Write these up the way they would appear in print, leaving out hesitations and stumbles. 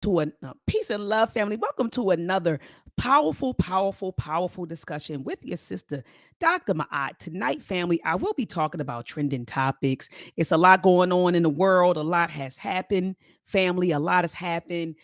to a peace and love, family. Welcome to another powerful, powerful, powerful discussion with your sister, Dr. Maat. Tonight, family, I will be talking about trending topics. It's a lot going on in the world. A lot has happened, family. A lot has happened.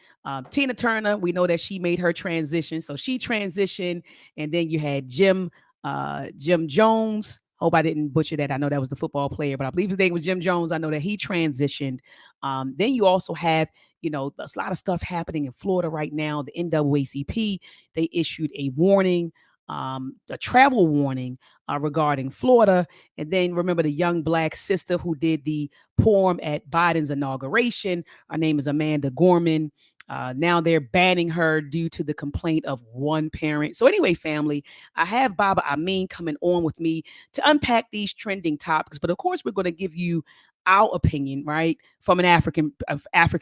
Tina Turner, we know that she made her transition. So she transitioned, and then you had Jim Jones. Hope I didn't butcher that. I know that was the football player, but I believe his name was Jim Jones. I know that he transitioned. Then you also have, there's a lot of stuff happening in Florida right now. The NAACP, they issued a warning, a travel warning regarding Florida. And then remember the young black sister who did the poem at Biden's inauguration. Her name is Amanda Gorman. Now they're banning her due to the complaint of one parent. So anyway, family, I have Baba Amin coming on with me to unpack these trending topics. But of course, we're going to give you our opinion, right, from an African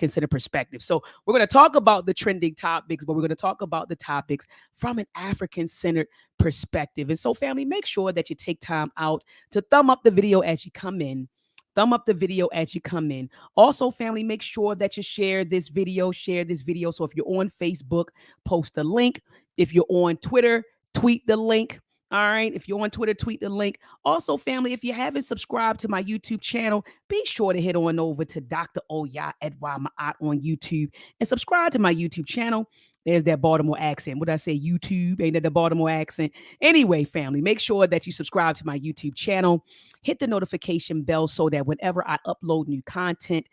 centered perspective. So we're going to talk about the trending topics, but we're going to talk about the topics from an African centered perspective. And so, family, make sure that you take time out to thumb up the video as you come in. Thumb up the video as you come in. Also, family, make sure that you share this video. Share this video. So if you're on Facebook, post the link. If you're on Twitter, tweet the link. All right. If you're on Twitter, tweet the link. Also, family, if you haven't subscribed to my YouTube channel, be sure to head on over to dr.maat.msu on YouTube and subscribe to my YouTube channel. There's that Baltimore accent. What did I say? YouTube? Ain't that the Baltimore accent? Anyway, family, make sure that you subscribe to my YouTube channel. Hit the notification bell so that whenever I upload new content,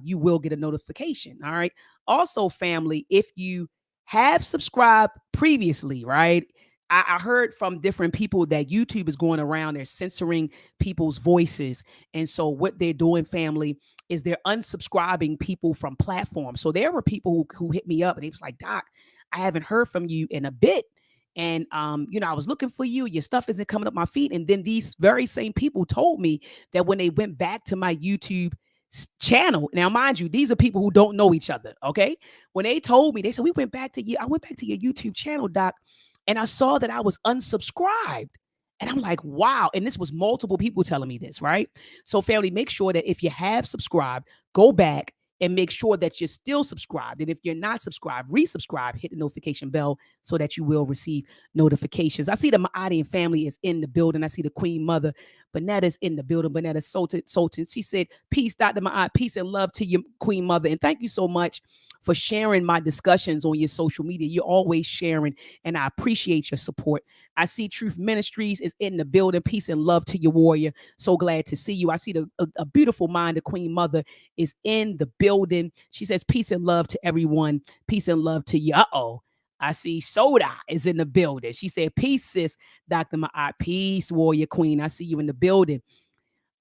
you will get a notification. All right. Also, family, if you have subscribed previously, right? I heard from different people that YouTube is going around, they're censoring people's voices. And so what they're doing, family, is they're unsubscribing people from platforms. So there were people who hit me up and he was like, Doc, I haven't heard from you in a bit. And, I was looking for you. Your stuff isn't coming up my feed. And then these very same people told me that when they went back to my YouTube channel, now, mind you, these are people who don't know each other. Okay. When they told me, they said, I went back to your YouTube channel, Doc, and I saw that I was unsubscribed. And I'm like, wow. And this was multiple people telling me this, right? So, family, make sure that if you have subscribed, go back and make sure that you're still subscribed. And if you're not subscribed, resubscribe, hit the notification bell so that you will receive notifications. I see the Maadian family is in the building. I see the Queen Mother. Bonetta's in the building. Bonetta Sultan. She said, peace, Dr. Maat, peace and love to you, Queen Mother. And thank you so much for sharing my discussions on your social media. You're always sharing, and I appreciate your support. I see Truth Ministries is in the building. Peace and love to you, warrior. So glad to see you. I see a beautiful mind. The Queen Mother is in the building. She says, peace and love to everyone. Peace and love to you. Uh-oh. I see Soda is in the building. She said, peace, sis, Dr. Maat. Peace, warrior queen. I see you in the building.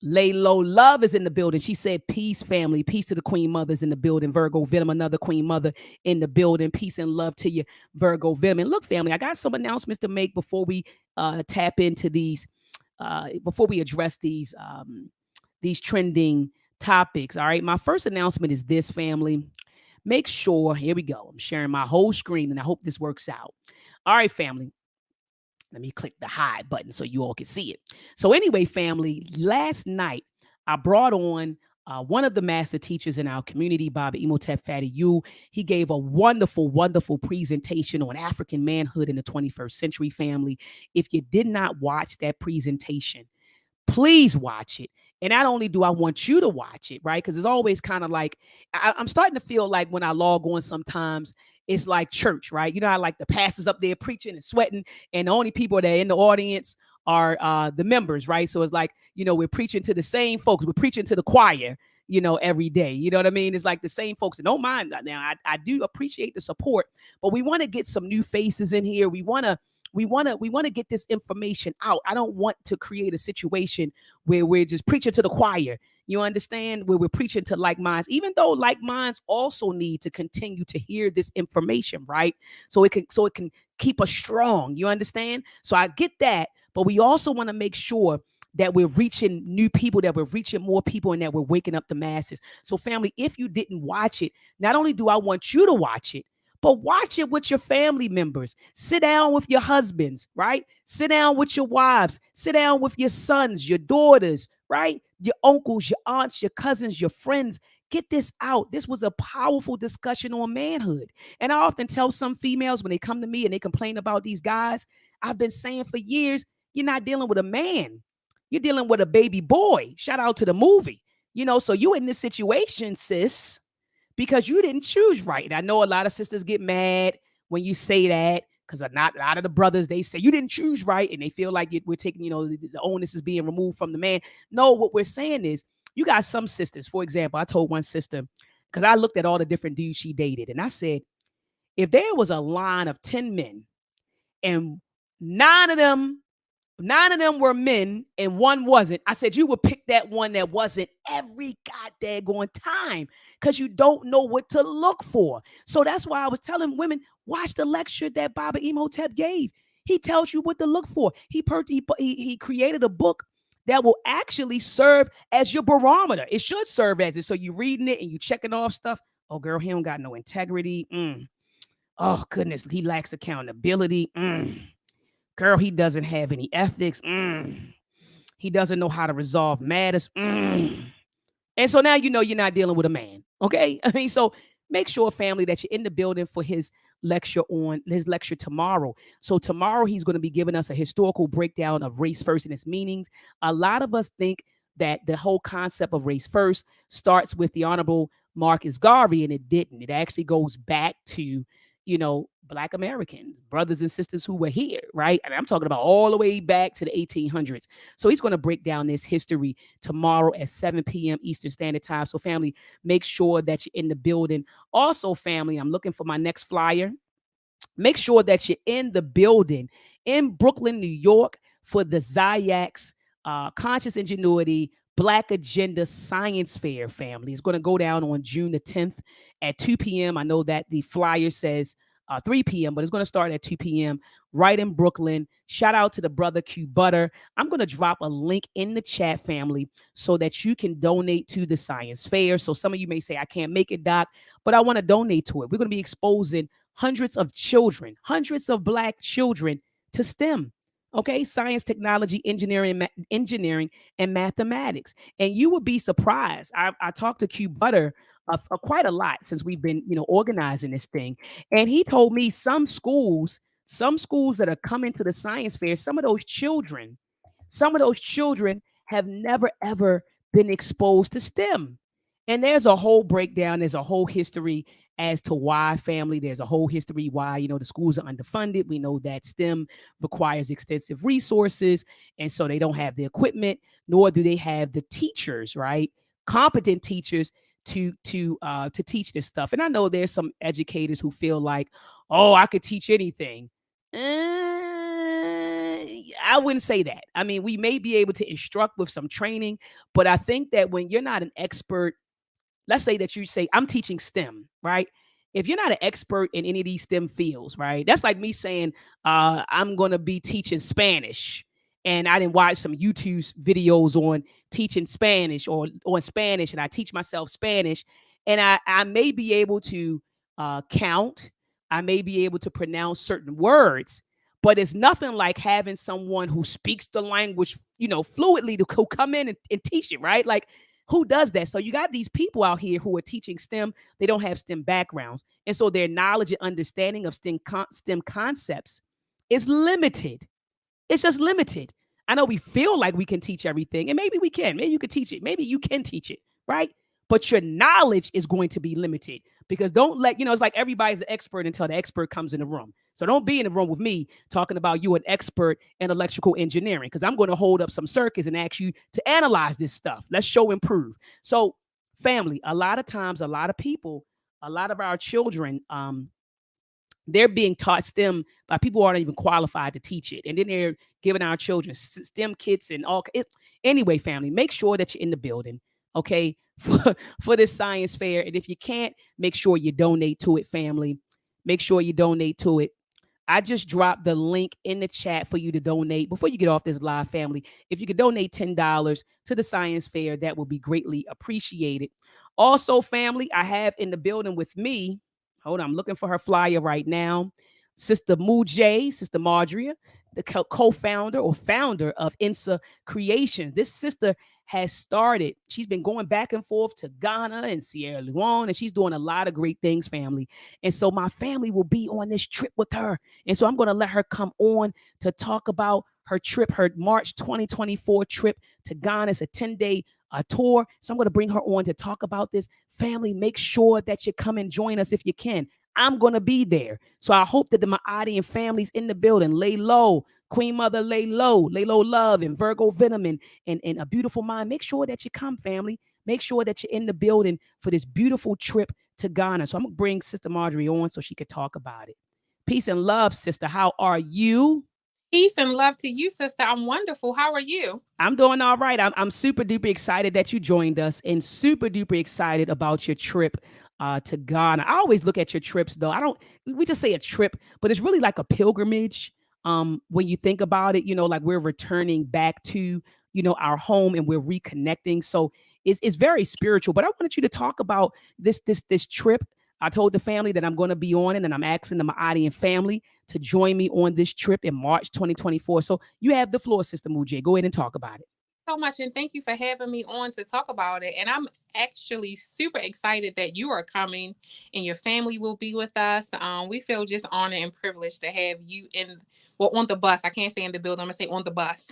Lay Low Love is in the building. She said, peace, family. Peace to the Queen Mothers in the building. Virgo Venom, another Queen Mother in the building. Peace and love to you, Virgo Venom. And look, family, I got some announcements to make before we tap into these, before we address these trending topics. All right. My first announcement is this, family. Make sure, here we go. I'm sharing my whole screen and I hope this works out. All right, family. Let me click the hide button so you all can see it. So anyway, family, last night I brought on one of the master teachers in our community, Baba Imhotep Fadiyu. He gave a wonderful, wonderful presentation on African manhood in the 21st century, family. If you did not watch that presentation, please watch it. And not only do I want you to watch it, right? Because it's always kind of like, I'm starting to feel like when I log on sometimes, it's like church, right? You know how like the pastors up there preaching and sweating, and the only people that are in the audience are the members, right? So it's like, we're preaching to the same folks. We're preaching to the choir, every day. You know what I mean? It's like the same folks. And don't mind that. Now, I do appreciate the support, but we want to get some new faces in here. We want to get this information out. I don't want to create a situation where we're just preaching to the choir. You understand? Where we're preaching to like minds, even though like minds also need to continue to hear this information, right? So it can keep us strong. You understand? So I get that, but we also want to make sure that we're reaching new people, that we're reaching more people, and that we're waking up the masses. So family, if you didn't watch it, not only do I want you to watch it, but watch it with your family members. Sit down with your husbands, right? Sit down with your wives. Sit down with your sons, your daughters, right? Your uncles, your aunts, your cousins, your friends. Get this out. This was a powerful discussion on manhood. And I often tell some females when they come to me and they complain about these guys, I've been saying for years, you're not dealing with a man. You're dealing with a baby boy. Shout out to the movie. So you in this situation, sis, because you didn't choose right. And I know a lot of sisters get mad when you say that, because not a lot of the brothers, they say you didn't choose right, and they feel like we're taking, the onus is being removed from the man. No, what we're saying is you got some sisters. For example, I told one sister, because I looked at all the different dudes she dated, and I said, if there was a line of 10 men and nine of them were men and one wasn't, I said you would pick that one that wasn't every goddamn time, because you don't know what to look for. So that's why I was telling women, watch the lecture that Baba Imhotep gave. He tells you what to look for. He created a book that will actually serve as your barometer. It should serve as it. So you're reading it and you checking off stuff. Oh, girl, he don't got no integrity. Oh, goodness, he lacks accountability. Girl, he doesn't have any ethics. He doesn't know how to resolve matters. And so now you're not dealing with a man. Okay? I mean, so make sure, family, that you're in the building for his lecture tomorrow. So tomorrow he's going to be giving us a historical breakdown of race first and its meanings. A lot of us think that the whole concept of race first starts with the Honorable Marcus Garvey, and it didn't. It actually goes back to Black Americans, brothers and sisters who were here, right? And I'm talking about all the way back to the 1800s. So he's going to break down this history tomorrow at 7 p.m. Eastern Standard Time. So family, make sure that you're in the building. Also, family, I'm looking for my next flyer. Make sure that you're in the building in Brooklyn, New York for the ZIACS Conscious Ingenuity Black Agenda Science Fair, family. It's going to go down on June the 10th at 2 p.m. I know that the flyer says 3 p.m., but it's going to start at 2 p.m. right in Brooklyn. Shout out to the brother Q Butter. I'm going to drop a link in the chat, family, so that you can donate to the science fair. So some of you may say, I can't make it, Doc, but I want to donate to it. We're going to be exposing hundreds of Black children to STEM. Okay, science, technology, engineering, and mathematics. And you would be surprised. I talked to Q Butter quite a lot since we've been, organizing this thing. And he told me some schools that are coming to the science fair, some of those children have never, ever been exposed to STEM. And there's a whole breakdown. There's a whole history as to why, family. There's a whole history why, the schools are underfunded. We know that STEM requires extensive resources, and so they don't have the equipment, nor do they have the teachers, right? Competent teachers to teach this stuff. And I know there's some educators who feel like, oh, I could teach anything. I wouldn't say that. I mean, we may be able to instruct with some training, but I think that when you're not an expert, let's say that you say, I'm teaching STEM, right? If you're not an expert in any of these STEM fields, right? That's like me saying, I'm going to be teaching Spanish. And I didn't watch some YouTube videos on teaching Spanish or on Spanish, and I teach myself Spanish. And I may be able to count. I may be able to pronounce certain words, but it's nothing like having someone who speaks the language, fluidly to come in and teach it, right? Like, who does that? So you got these people out here who are teaching STEM. They don't have STEM backgrounds. And so their knowledge and understanding of STEM concepts is limited. It's just limited. I know we feel like we can teach everything, and maybe we can. Maybe you could teach it. Maybe you can teach it, right? But your knowledge is going to be limited, because don't let, it's like everybody's an expert until the expert comes in the room. So don't be in the room with me talking about you an expert in electrical engineering, because I'm going to hold up some circuits and ask you to analyze this stuff. Let's show and prove. So family, a lot of times, a lot of people, a lot of our children, they're being taught STEM by people who aren't even qualified to teach it. And then they're giving our children STEM kits and all. Anyway, family, make sure that you're in the building, okay, for this science fair. And if you can't, make sure you donate to it, family. Make sure you donate to it. I just dropped the link in the chat for you to donate before you get off this live, family. If you could donate $10 to the science fair, that will be greatly appreciated. Also, family, I have in the building with me, hold on, I'm looking for her flyer right now, Sister Mujay, Sister Marjorie, the co-founder or founder of INSA Creations. This sister has started. She's been going back and forth to Ghana and Sierra Leone, and she's doing a lot of great things, family. And so my family will be on this trip with her. And so I'm going to let her come on to talk about her trip, her March 2024 trip to Ghana. It's a 10-day tour. So I'm going to bring her on to talk about this. Family, make sure that you come and join us if you can. I'm going to be there. So I hope that the Maadi and families in the building, lay low, Queen Mother, lay low love, and Virgo Venom, and a beautiful mind. Make sure that you come, family. Make sure that you're in the building for this beautiful trip to Ghana. So I'm going to bring Sister Marjorie on so she could talk about it. Peace and love, sister. How are you? Peace and love to you, sister. I'm wonderful. How are you? I'm doing all right. I'm super duper excited that you joined us and super duper excited about your trip to Ghana. I always look at your trips though. We just say a trip, but it's really like a pilgrimage. When you think about it, like we're returning back to, our home and we're reconnecting. So it's very spiritual, but I wanted you to talk about this trip. I told the family that I'm going to be on it, and I'm asking the Maadi and family to join me on this trip in March 2024. So you have the floor, Sister Mujay. Go ahead and talk about it. So much, and thank you for having me on to talk about it. And I'm actually super excited that you are coming and your family will be with us. We feel just honored and privileged to have you on the bus. I can't say in the building, I'm gonna say on the bus.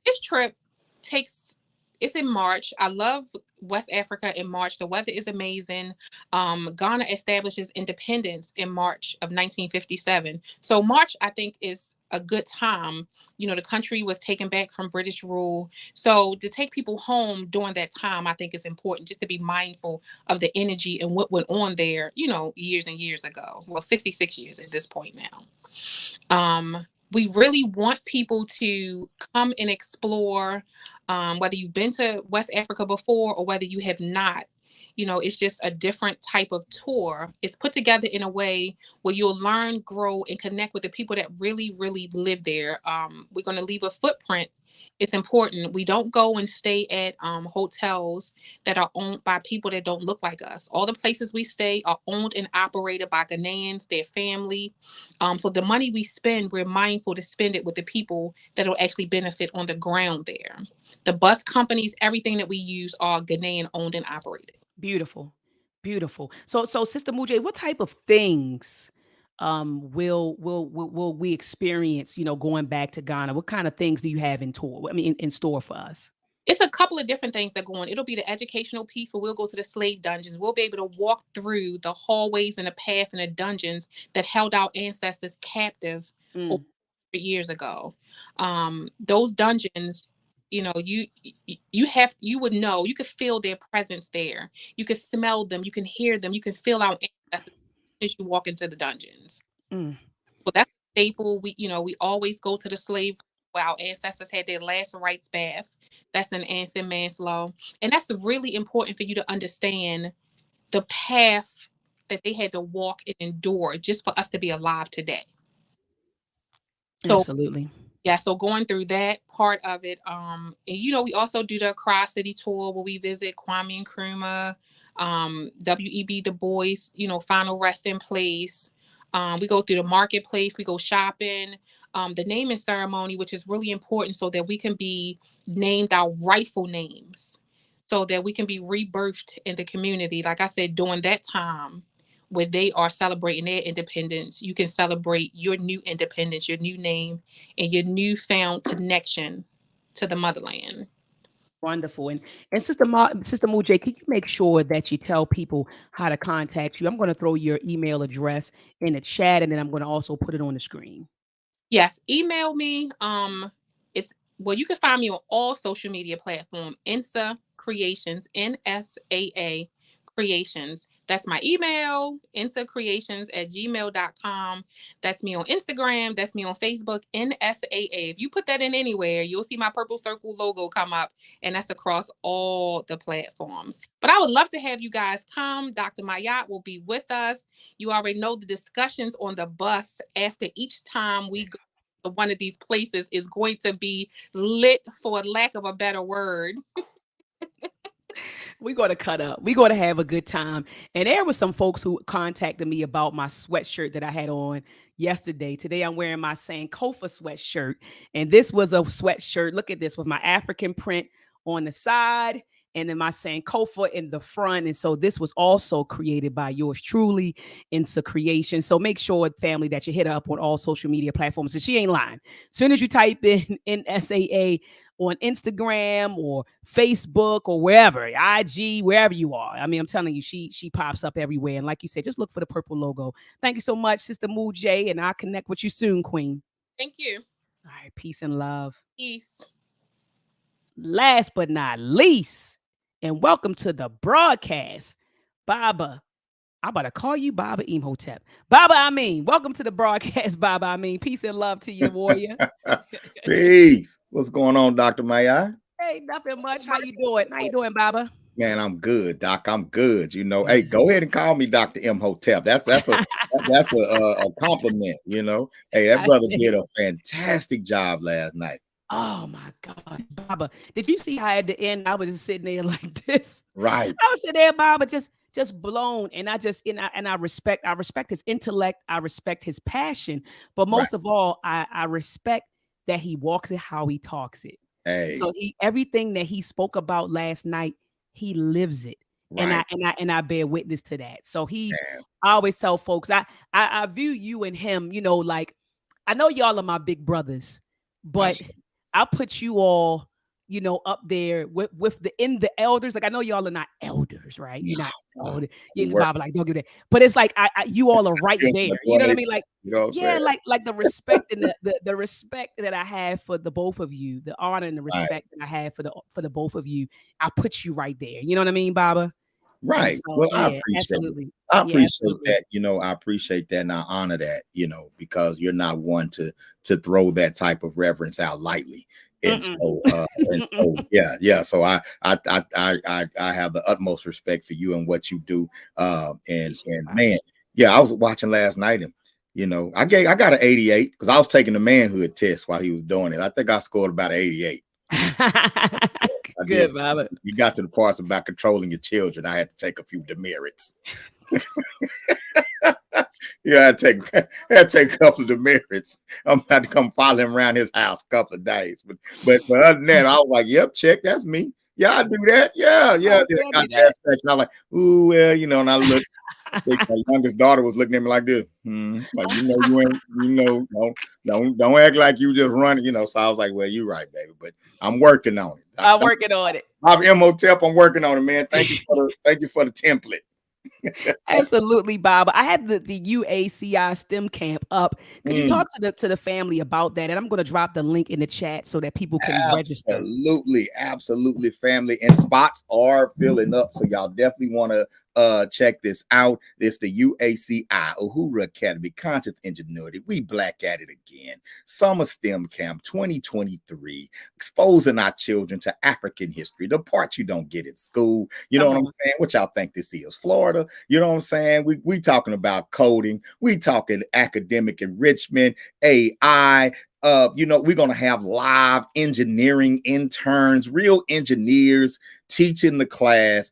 This trip takes it's in March. I love West Africa in March. The weather is amazing. Ghana establishes independence in March of 1957. So March, I think, is a good time. The country was taken back from British rule. So to take people home during that time, I think is important just to be mindful of the energy and what went on there, years and years ago. Well, 66 years at this point now. We really want people to come and explore, whether you've been to West Africa before or whether you have not. It's just a different type of tour. It's put together in a way where you'll learn, grow, and connect with the people that really, really live there. We're going to leave a footprint. It's important. We don't go and stay at hotels that are owned by people that don't look like us. All the places we stay are owned and operated by Ghanaians, their family. So the money we spend, we're mindful to spend it with the people that will actually benefit on the ground there. The bus companies, everything that we use are Ghanaian owned and operated. Beautiful. Beautiful. So Sister Mujay, what type of things will we experience, going back to Ghana? What kind of things do you have in store for us? It's a couple of different things that go on. It'll be the educational piece where we'll go to the slave dungeons. We'll be able to walk through the hallways and the path and the dungeons that held our ancestors captive over Mm, years ago. Those dungeons, you would know, you could feel their presence there. You could smell them, you can hear them, you can feel our ancestors as you walk into the dungeons. mm. So that's a staple. We always go to the slave where our ancestors had their last rites bath. That's an Anson Man's law. And that's really important for you to understand the path that they had to walk and endure just for us to be alive today. So Absolutely. yeah, so going through that part of it, and we also do the Cross City tour where we visit Kwame Nkrumah, W.E.B. Du Bois, final resting place. We go through the marketplace, we go shopping, the naming ceremony, which is really important so that we can be named our rightful names, so that we can be rebirthed in the community. Like I said, during that time where they are celebrating their independence, you can celebrate your new independence, your new name, and your newfound connection to the motherland. Wonderful. And Sister Mujay, can you make sure that you tell people how to contact you? I'm going to throw your email address in the chat, and then I'm going to also put it on the screen. Yes, email me. It's You can find me on all social media platform. Insa Creations, NSAA Creations. That's my email, insacreations@gmail.com. That's me on Instagram. That's me on Facebook, NSAA. If you put that in anywhere, you'll see my purple circle logo come up, and that's across all the platforms. But I would love to have you guys come. Dr. Mayat will be with us. You already know the discussions on the bus after each time we go to one of these places is going to be lit, for lack of a better word. We're going to cut up. We're going to have a good time. And there were some folks who contacted me about my sweatshirt that I had on yesterday. Today, I'm wearing my Sankofa sweatshirt. And this was a sweatshirt. Look at this with my African print on the side and then my Sankofa in the front. And so this was also created by yours truly, Insa Creation. So make sure, family, that you hit her up on all social media platforms. And she ain't lying. As soon as you type in NSAA on Instagram or Facebook or wherever, IG, wherever you are. I mean, I'm telling you, she pops up everywhere. And like you said, just look for the purple logo. Thank you so much, Sister Moo J, and I'll connect with you soon, Queen. Thank you. All right, peace and love. Peace. Last but not least, and welcome to the broadcast, Baba. I'm about to call you Baba Imhotep. Baba, I mean, welcome to the broadcast, Baba. I mean, peace and love to you, warrior. Peace. What's going on, Dr. Maat? Hey, nothing much. How you doing? How you doing, Baba? Man, I'm good, Doc. I'm good. You know, hey, go ahead and call me Dr. Imhotep. That's a compliment. You know, hey, that brother did a fantastic job last night. Oh my God, Baba! Did you see how at the end I was just sitting there like this? Right. I was sitting there, Baba, just blown, and I respect his intellect. I respect his passion, but most of all, I respect that he walks it how he talks it. Hey. So everything that he spoke about last night, he lives it. Right. And I bear witness to that. So I always tell folks, I view you and him, you know, like I know y'all are my big brothers, but I put you all, you know, up there with the elders. Like I know y'all are not elders, right? You're not older. Yeah, Bible, like don't do that. But it's like you all are right there. You know what I mean? Like like the respect and the respect that I have for the both of you, the honor and the respect that I have for the both of you. I put you right there. You know what I mean, Baba? Right. So, well, I appreciate it. I appreciate that. You know, I appreciate that, and I honor that. You know, because you're not one to throw that type of reverence out lightly. And so, yeah. So I have the utmost respect for you and what you do. And man, yeah, I was watching last night, and you know, I got an 88 because I was taking the manhood test while he was doing it. I think I scored about an 88. Good, Baba. You got to the parts about controlling your children. I had to take a few demerits. Yeah, I had to take a couple of demerits. I'm about to come follow him around his house a couple of days. But other than that, I was like, yep, check, that's me. Yeah, I do that. Yeah. I was like, ooh, well, you know, and I looked. My youngest daughter was looking at me like this. Like, you know, you ain't, you know, don't act like you just run, you know. So I was like, well, you're right, baby, but I'm working on it. I'm working on it. I'm Imhotep. I'm working on it, man. Thank you for the template. Absolutely, Bob. I had the UACI STEM camp up. Could you talk to the family about that? And I'm going to drop the link in the chat so that people can register. Absolutely, family. And spots are filling up, so y'all definitely want to check this out. It's the UACI Uhuru Academy Conscious Ingenuity. We black at it again. Summer STEM Camp 2023, exposing our children to African history, the part you don't get at school. You know what I'm saying? What y'all think this is? Florida? You know what I'm saying? We talking about coding. We talking academic enrichment, AI. You know, we're going to have live engineering interns, real engineers teaching the class,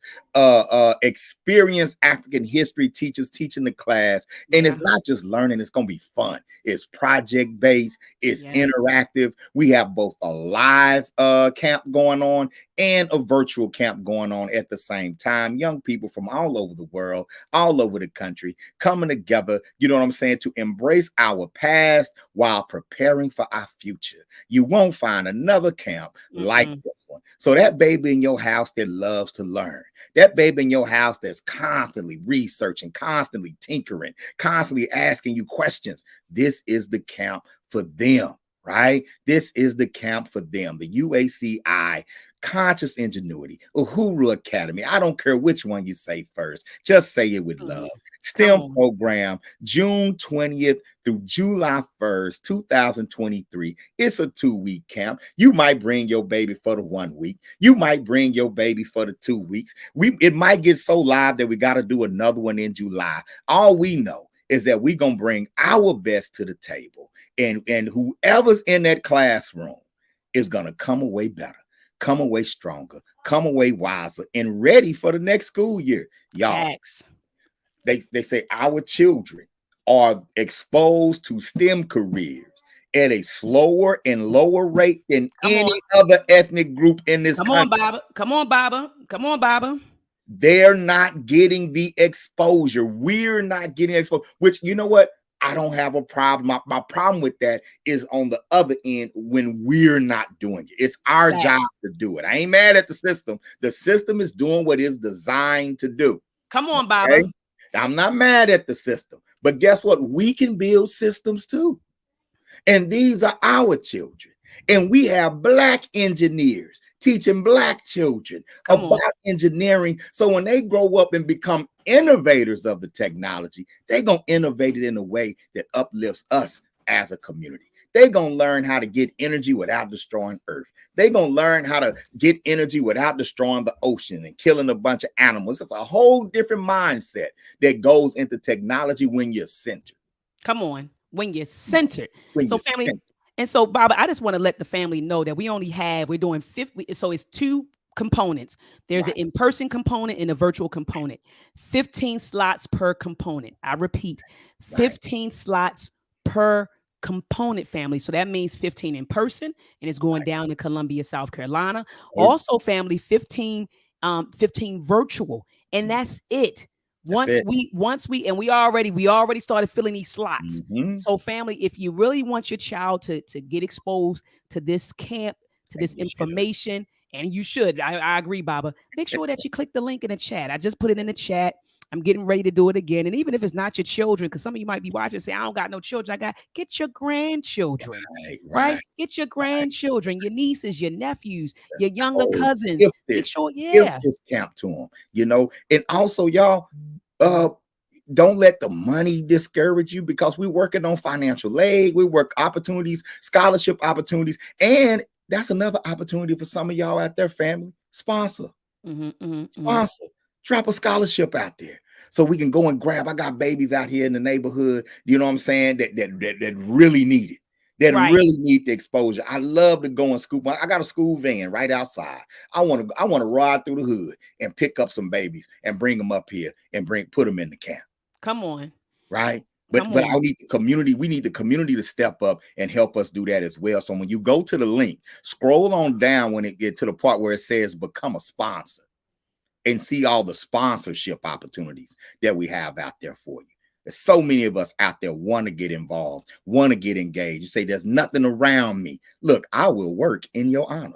experienced African history teachers teaching the class. And it's not just learning, it's going to be fun. It's project-based, it's interactive. We have both a live camp going on and a virtual camp going on at the same time. Young people from all over the world, all over the country, coming together, you know what I'm saying, to embrace our past while preparing for our future. You won't find another camp like this one. So that baby in your house that loves to learn, that baby in your house that's constantly researching, constantly tinkering, constantly asking you questions, this is the camp for them, right? This is the camp for them, the UACI Conscious Ingenuity, Uhuru Academy. I don't care which one you say first. Just say it with love. STEM program, June 20th through July 1st, 2023. It's a 2-week camp. You might bring your baby for the 1 week. You might bring your baby for the 2 weeks. It might get so live that we got to do another one in July. All we know is that we're going to bring our best to the table. And whoever's in that classroom is going to come away better. come away stronger, come away wiser, and ready for the next school year. Y'all, Facts. they say our children are exposed to STEM careers at a slower and lower rate than Come on. any other ethnic group in this Come country. on, Baba. Come on, Baba. Come on, Baba. They're not getting the exposure. We're not getting exposed, which, you know what? I don't have a problem. My problem with that is on the other end when we're not doing it. It's our Facts. job to do it. I ain't mad at the system. The system is doing what it's designed to do. Come on, Baba. Okay? I'm not mad at the system, but guess what? We can build systems too. And these are our children. And we have Black engineers teaching Black children about engineering. So when they grow up and become innovators of the technology, they're going to innovate it in a way that uplifts us as a community. They're going to learn how to get energy without destroying Earth. They're going to learn how to get energy without destroying the ocean and killing a bunch of animals. It's a whole different mindset that goes into technology when you're centered. Come on. When you're centered. When so you're family, centered. And so, Baba, I just want to let the family know that we're doing 50. So it's 2 components. There's an in-person component and a virtual component. 15 slots per component. I repeat, 15 slots per component, family. So that means 15 in person, and it's going down in Columbia, South Carolina. Also, family, 15 virtual, and that's it. Once we already started filling these slots. So family, if you really want your child to get exposed to this camp, to this information, and you should, I agree, Baba, make sure that you click the link in the chat. I just put it in the chat. I'm getting ready to do it again. And even if it's not your children, because some of you might be watching and say, I don't got no children. Get your grandchildren, right? Get your grandchildren, your nieces, your nephews, your younger cousins. Give this camp to them, you know. And also, y'all, don't let the money discourage you, because we're working on financial aid. We work opportunities, scholarship opportunities. And that's another opportunity for some of y'all out there, family. Sponsor. Sponsor. Drop a scholarship out there so we can go and grab. I got babies out here in the neighborhood, you know what I'm saying, that really need it, that really need the exposure. I love to go and scoop. I got a school van right outside. I want to ride through the hood and pick up some babies and bring them up here and put them in the camp. Come on. Right. But I need the community. We need the community to step up and help us do that as well. So when you go to the link, scroll on down when it gets to the part where it says become a sponsor, and see all the sponsorship opportunities that we have out there for you. There's so many of us out there want to get involved, want to get engaged. You say there's nothing around me. Look, I will work in your honor.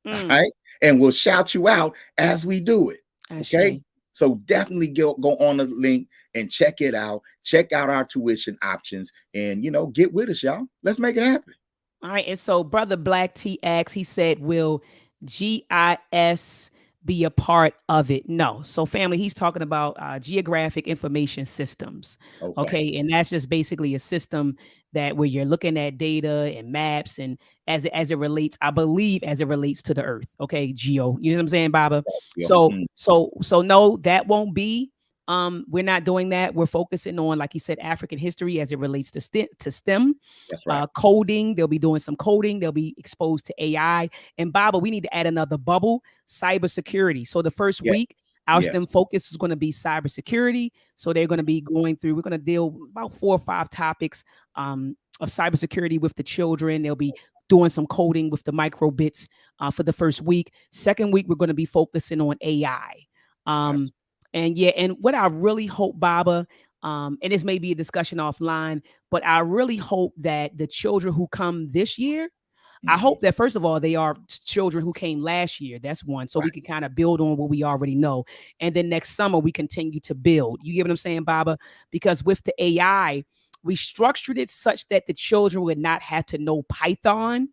All right. And we'll shout you out as we do it. Okay. So definitely go on the link and check it out. Check out our tuition options and, you know, get with us, y'all. Let's make it happen. All right. And so Brother Black T asks, he said, will GIS be a part of it? No. So family, he's talking about geographic information systems. Okay. And that's just basically a system that where you're looking at data and maps, and as it relates, I believe, as it relates to the earth. Okay. Geo, you know what I'm saying, Baba? So no, that won't be. We're not doing that. We're focusing on, like you said, African history as it relates to STEM. That's right. Coding. They'll be doing some coding. They'll be exposed to AI. And Baba, we need to add another bubble: cybersecurity. So the first week, our STEM focus is going to be cybersecurity. So they're going to be going through. We're going to deal about 4 or 5 topics of cybersecurity with the children. They'll be doing some coding with the microbits for the first week. Second week, we're going to be focusing on AI. And what I really hope, Baba, and this may be a discussion offline, but I really hope that the children who come this year, I hope that, first of all, they are children who came last year. That's one. So we can kind of build on what we already know. And then next summer, we continue to build. You get what I'm saying, Baba? Because with the AI, we structured it such that the children would not have to know Python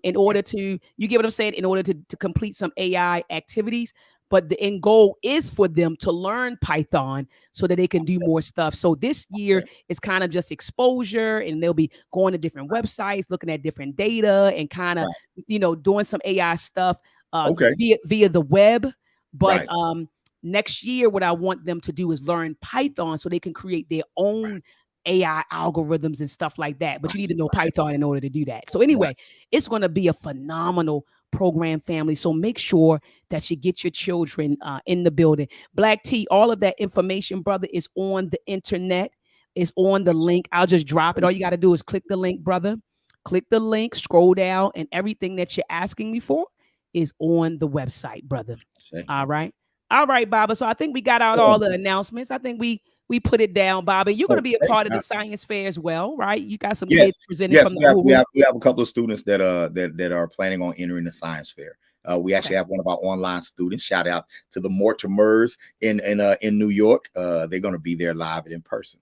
in order to, you get what I'm saying, in order to complete some AI activities. But the end goal is for them to learn Python so that they can do more stuff. So this year it's kind of just exposure, and they'll be going to different websites, looking at different data, and kind of, you know, doing some AI stuff via the web. But next year, what I want them to do is learn Python so they can create their own AI algorithms and stuff like that. But you need to know Python in order to do that. So anyway, it's going to be a phenomenal program, family. So make sure that you get your children in the building. Black T, all of that information, brother, is on the internet. It's on the link. I'll just drop it. All you got to do is click the link, brother. Click the link, scroll down, and everything that you're asking me for is on the website, brother. Okay. All right. All right, Baba. So I think we got out all the announcements. I think we put it down, Baba. You're going to be a part of the science fair as well, right? You got some kids presenting from the we have a couple of students that are planning on entering the science fair. We actually have one of our online students. Shout out to the Mortimers in New York. They're going to be there live and in person.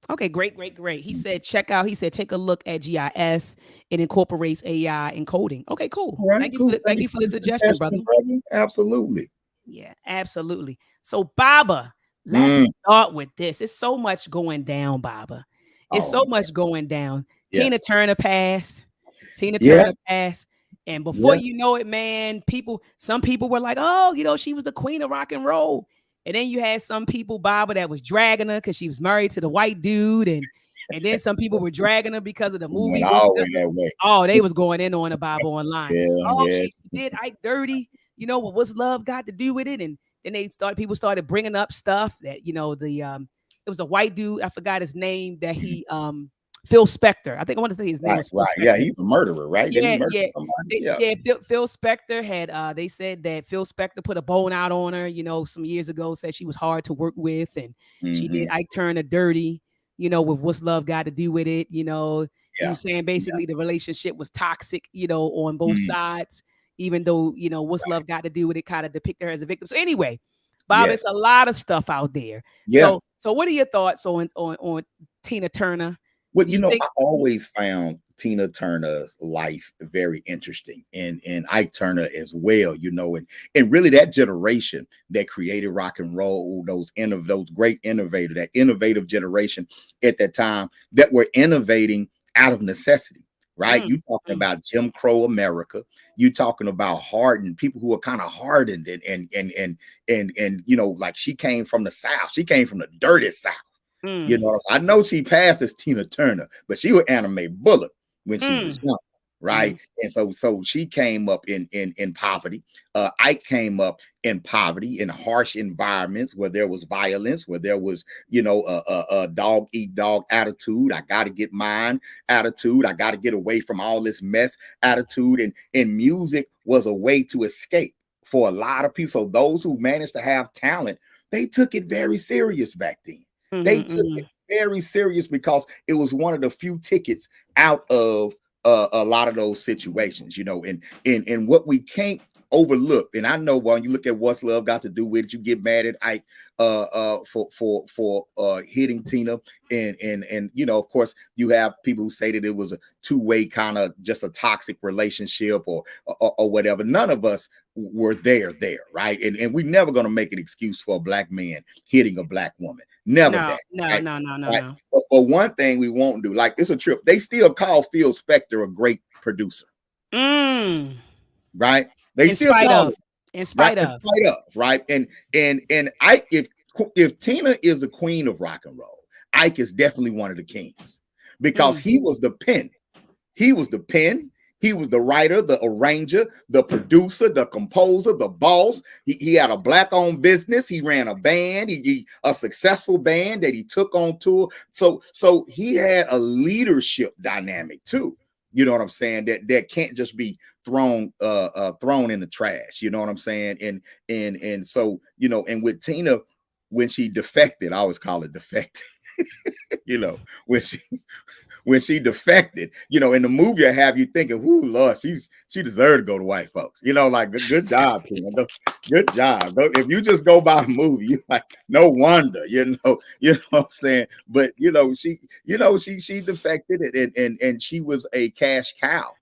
Okay, great. He said, check out. He said, take a look at GIS. It incorporates AI and coding. Okay, cool. Right, Thank you for the suggestion, brother. Absolutely. Yeah, absolutely. So, Baba, let's start with this. It's so much going down, Baba. It's so much going down. Yes. Tina Turner passed. And before you know it, man, some people were like, oh, she was the queen of rock and roll. And then you had some people, Baba, that was dragging her because she was married to the white dude. And then some people were dragging her because of the movie. They was going in on her, Baba, online. She did Ike dirty. What's love got to do with it? And then people started bringing up stuff that, it was a white dude. I forgot his name that he, Phil Spector. I think I want to say his name was Phil Spector. Yeah, he's a murderer, right? Yeah. Phil Spector had, they said that Phil Spector put a bone out on her, some years ago, said she was hard to work with. And she did Ike Turner dirty, with what's love got to do with it. He was saying basically the relationship was toxic, on both sides, even though, what's love got to do with it kind of depict her as a victim. So anyway, Bob, it's a lot of stuff out there. Yeah. So what are your thoughts on Tina Turner? Well, I always found Tina Turner's life very interesting, and Ike Turner as well, and really that generation that created rock and roll, those great innovators, that innovative generation at that time that were innovating out of necessity, right? You talking about Jim Crow America, you talking about hardened people who are kind of hardened and like she came from the South, she came from the dirty South. I know she passed as Tina Turner, but she was Anime Bullet when she was young, right? And so she came up in poverty. Ike came up in poverty, in harsh environments where there was violence, where there was, a dog eat dog attitude. I got to get mine attitude. I got to get away from all this mess attitude. And music was a way to escape for a lot of people. So those who managed to have talent, they took it very serious back then. They took it very serious because it was one of the few tickets out of a lot of those situations, and what we can't overlook. And I know when you look at what's love got to do with it, you get mad at Ike for hitting Tina, and of course you have people who say that it was a two-way kind of just a toxic relationship or whatever. None of us were there, right? And we're never going to make an excuse for a black man hitting a black woman. Never. No. But one thing we won't do, like it's a trip. They still call Phil Spector a great producer. Right? They still call in spite of, right? And Ike, if Tina is the queen of rock and roll, Ike is definitely one of the kings because he was the pen. He was the pen. He was the writer, the arranger, the producer, the composer, the boss. He had a black-owned business. He ran a band, a successful band that he took on tour. So he had a leadership dynamic too. You know what I'm saying? That can't just be thrown in the trash. You know what I'm saying? And so and with Tina, when she defected, I always call it defected. When she defected, in the movie, I have you thinking, "Whoo, Lord, she deserved to go to white folks." Like, good job, Tina. Good job. If you just go by the movie, you're like, no wonder, you know what I'm saying. But she defected and she was a cash cow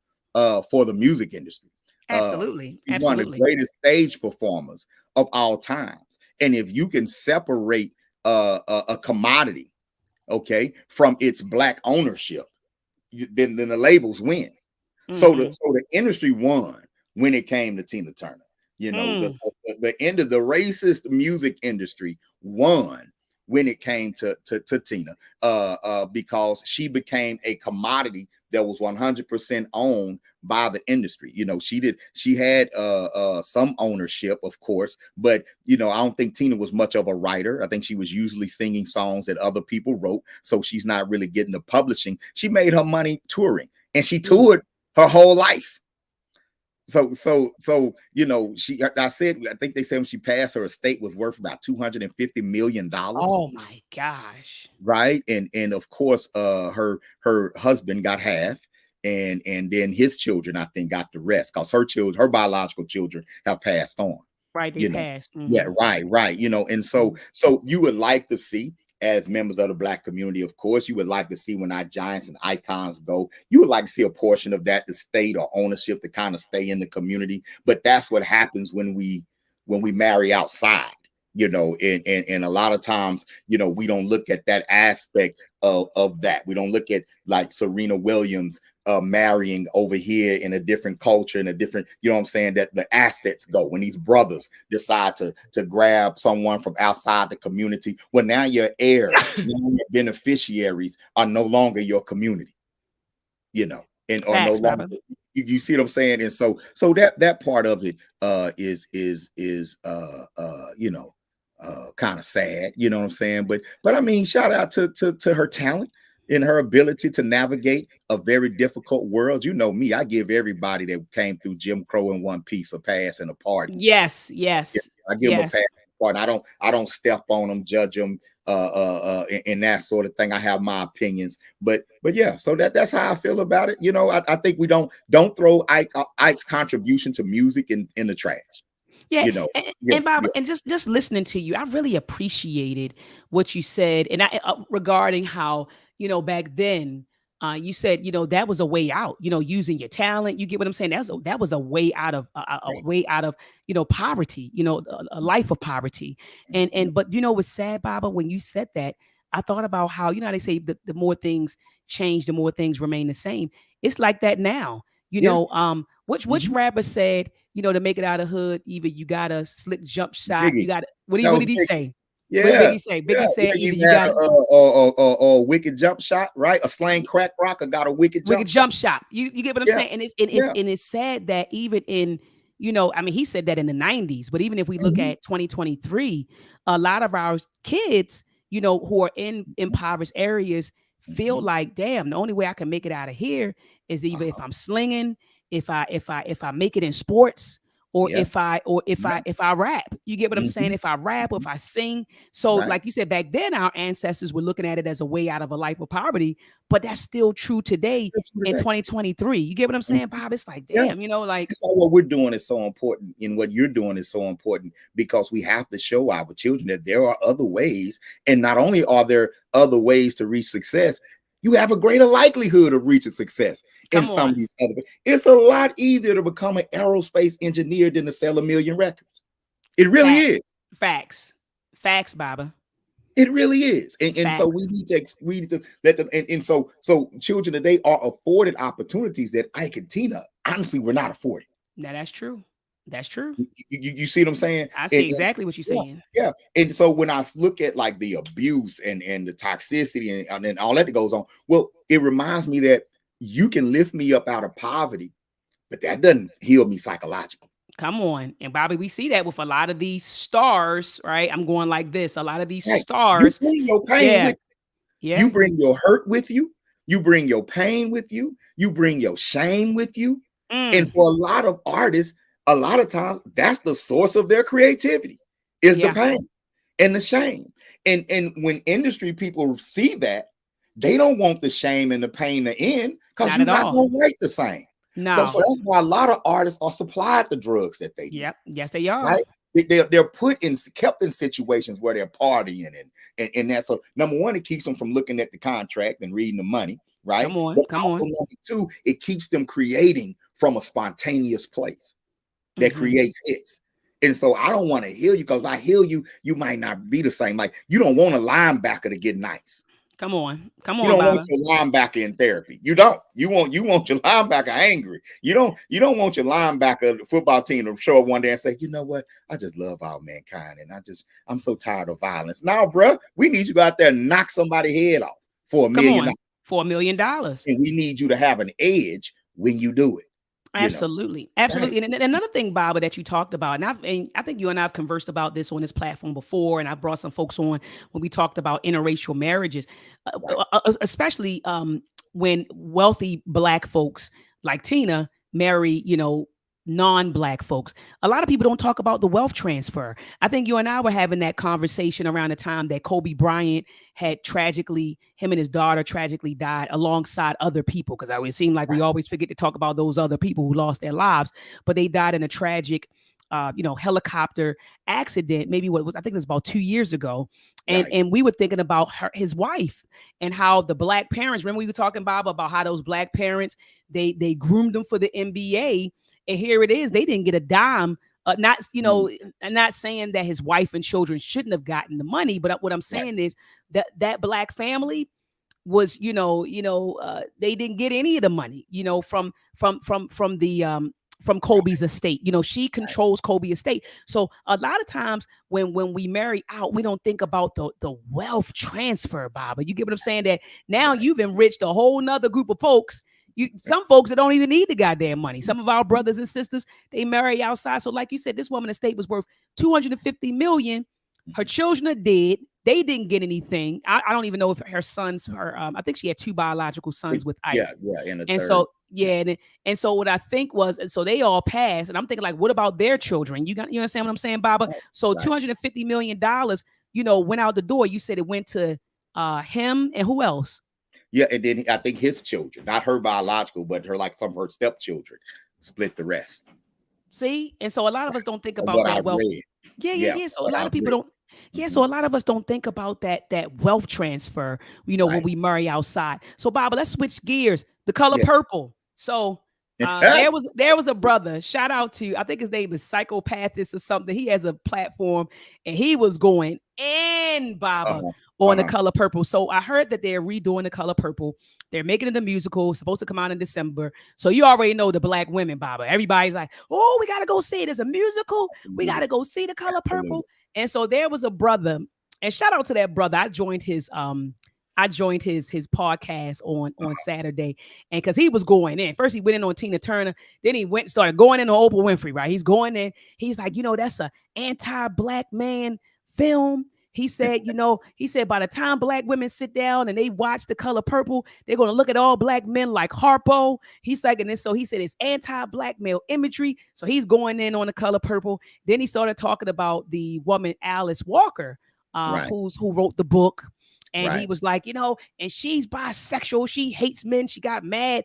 for the music industry. Absolutely. She's one of the greatest stage performers of all times. And if you can separate a commodity, okay, from its black ownership, then the labels win. So the industry won when it came to Tina Turner. The end of the racist music industry won when it came to Tina, because she became a commodity that was 100% owned by the industry. You know, she had some ownership, of course, but you know, I don't think Tina was much of a writer. I think she was usually singing songs that other people wrote, so she's not really getting the publishing. She made her money touring, and she toured her whole life. So you know, I think they said when she passed, her estate was worth about $250 million. Oh my gosh. Right. And of course, her husband got half, and then his children, I think, got the rest, because her biological children have passed on. Right, they passed. Yeah, right. You know, and so you would like to see, as members of the Black community, of course, you would like to see when our giants and icons go, you would like to see a portion of that, the state or ownership, to kind of stay in the community. But that's what happens when we marry outside, you know, and a lot of times, you know, we don't look at that aspect of that. We don't look at like Serena Williams marrying over here in a different culture, in a different, you know what I'm saying, that the assets go when these brothers decide to grab someone from outside the community. Well, now your heirs, your beneficiaries are no longer your community, you know, and or no longer. You see what I'm saying? And so that part of it is you know, kind of sad, you know what I'm saying? But I mean, shout out to her talent in her ability to navigate a very difficult world. You know me, I give everybody that came through Jim Crow in one piece a pass and a pardon. Yes. Yeah, I give them a pass and a pardon. I don't step on them, judge them, and that sort of thing. I have my opinions, but yeah, so that's how I feel about it. You know, I think we don't throw Ike's contribution to music in the trash. Yeah, you know, and Bob, and just listening to you, I really appreciated what you said, and regarding how, you know, back then, you said, you know, that was a way out. You know, using your talent. You get what I'm saying? That was a way out of way out of, you know, poverty. You know, a life of poverty. But you know, what's sad, Baba, when you said that, I thought about how, you know, how they say the more things change, the more things remain the same. It's like that now. You know, which rapper said, you know, to make it out of hood, either you got a slick jump shot, Biggie. you got what did he say? Yeah. What did Biggie say? Biggie said either you got a wicked jump shot, right? A slang crack rocker got a wicked jump shot. You get what I'm saying? And it's sad that even in, you know, I mean, he said that in the 90s, but even if we look at 2023, a lot of our kids, you know, who are in impoverished areas feel like, damn, the only way I can make it out of here is either if I'm slinging, if I make it in sports, or if I rap. You get what I'm saying? If I rap or if I sing. So like you said, back then our ancestors were looking at it as a way out of a life of poverty, but that's still true today in 2023. You get what I'm saying, Bob? It's like, damn, you know, like that's why what we're doing is so important, and what you're doing is so important, because we have to show our children that there are other ways, and not only are there other ways to reach success, you have a greater likelihood of reaching success in some of these other ways. It's a lot easier to become an aerospace engineer than to sell 1 million records. It really is. Facts, Baba. It really is. And so we need to let them, and so children today are afforded opportunities that Ike and Tina honestly were not afforded. Now that's true. That's true. You see what I'm saying? I see exactly what you're saying. Yeah. And so when I look at like the abuse and the toxicity and all that goes on, well, it reminds me that you can lift me up out of poverty, but that doesn't heal me psychologically. Come on. And Bobby, we see that with a lot of these stars, right? I'm going like this. A lot of these stars. You bring your pain with you. Yeah. You bring your hurt with you. You bring your pain with you. You bring your shame with you. And for a lot of artists, a lot of times that's the source of their creativity is the pain and the shame. And when industry people see that, they don't want the shame and the pain to end, because you're not going to write the same. No. So that's why a lot of artists are supplied the drugs that they do. Yes, they are. Right? They're kept in situations where they're partying and that's so number one, it keeps them from looking at the contract and reading the money, right? Come on. Number two, it keeps them creating from a spontaneous place that creates hits. And so I don't want to heal you, because if I heal you, you might not be the same. Like, you don't want a linebacker to get nice. Come on. You don't want your linebacker in therapy. You don't. You want your linebacker angry. You don't want your linebacker, the football team, to show up one day and say, you know what? I just love all mankind, and I'm so tired of violence. Now, bro, we need you to go out there and knock somebody's head off for $1 million. for $1 million. And we need you to have an edge when you do it. Absolutely. Absolutely. Right. And another thing, Baba, that you talked about, and I think you and I have conversed about this on this platform before, and I brought some folks on when we talked about interracial marriages, especially when wealthy Black folks like Tina marry, non-Black folks. A lot of people don't talk about the wealth transfer. I think you and I were having that conversation around the time that Kobe Bryant had him and his daughter tragically died alongside other people. Because it seemed like we always forget to talk about those other people who lost their lives, but they died in a tragic helicopter accident. Maybe I think it was about 2 years ago. And we were thinking about his wife and how the Black parents, remember we were talking, Bob, about how those Black parents, they groomed them for the NBA. And here it is. They didn't get a dime. Not saying that his wife and children shouldn't have gotten the money, but what I'm saying is that Black family was, they didn't get any of the money, from Kobe's estate. She controls Kobe's estate. So a lot of times when we marry out, we don't think about the wealth transfer, Baba. You get what I'm saying? That now you've enriched a whole nother group of folks. Some folks that don't even need the goddamn money. Some of our brothers and sisters, they marry outside. So like you said, this woman's estate was worth $250 million. Her children are dead. They didn't get anything. I don't even know if her sons, I think she had 2 biological sons with Ike. And so what I think was, so they all passed. And I'm thinking like, what about their children? You understand what I'm saying, Baba? So $250 million, went out the door. You said it went to him and who else? Yeah, and then I think his children, not her biological, but some of her stepchildren, split the rest. See, and so a lot of us don't think about that wealth. Yeah. So a lot of people don't. Yeah, so a lot of us don't think about that wealth transfer, when we marry outside. So, Baba, let's switch gears. The color purple. So there was a brother. Shout out to, I think his name is Psychopathist or something. He has a platform, and he was going in, Baba. On the color purple. So I heard that they're redoing the color purple. They're making it a musical, supposed to come out in December. So you already know the Black women, Baba. Everybody's like, oh, we got to go see it. There's a musical. We got to go see the color purple. And so there was a brother, and shout out to that brother. I joined his podcast on Saturday, and because he was going in. First he went in on Tina Turner, then he started going in on Oprah Winfrey, right? He's going in. He's like, that's a anti-Black man film. He said, by the time Black women sit down and they watch The Color Purple, they're going to look at all Black men like Harpo. He's like, and so he said it's anti-Black male imagery. So he's going in on The Color Purple. Then he started talking about the woman, Alice Walker, who wrote the book. And he was like, and she's bisexual. She hates men. She got mad.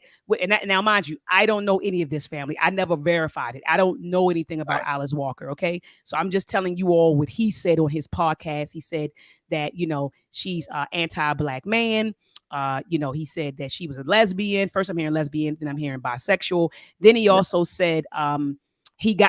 Now, mind you, I don't know any of this, family. I never verified it. I don't know anything about Alice Walker. Okay. So I'm just telling you all what he said on his podcast. He said that, she's anti-Black man. He said that she was a lesbian. First I'm hearing lesbian, then I'm hearing bisexual. Then he also said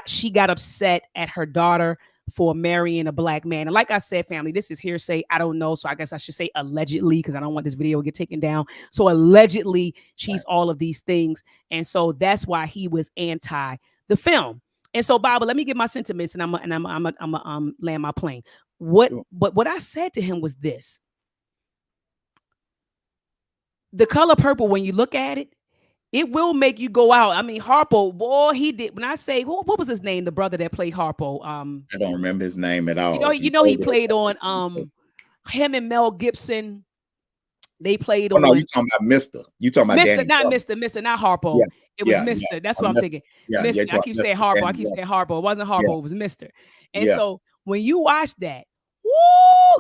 she got upset at her daughter for marrying a Black man. And like I said, family, this is hearsay. I don't know. So I guess I should say allegedly, because I don't want this video to get taken down. So allegedly, she's all of these things. And so that's why he was anti the film. And so, Baba, let me get my sentiments, and I'm land my plane. What I said to him was this. The Color Purple, when you look at it, it will make you go out. I mean, Harpo, boy, he did. When I say, what was his name? The brother that played Harpo. I don't remember his name at all. He played on him and Mel Gibson. They played on. No, you talking about Mr. You talking about Mr. Not Mr. Not Harpo. Yeah, it was Mr. Yeah. That's what I'm thinking. Yeah, Mr. I keep saying Harpo. I keep saying Harpo. It wasn't Harpo. It was Mr. And so when you watch that,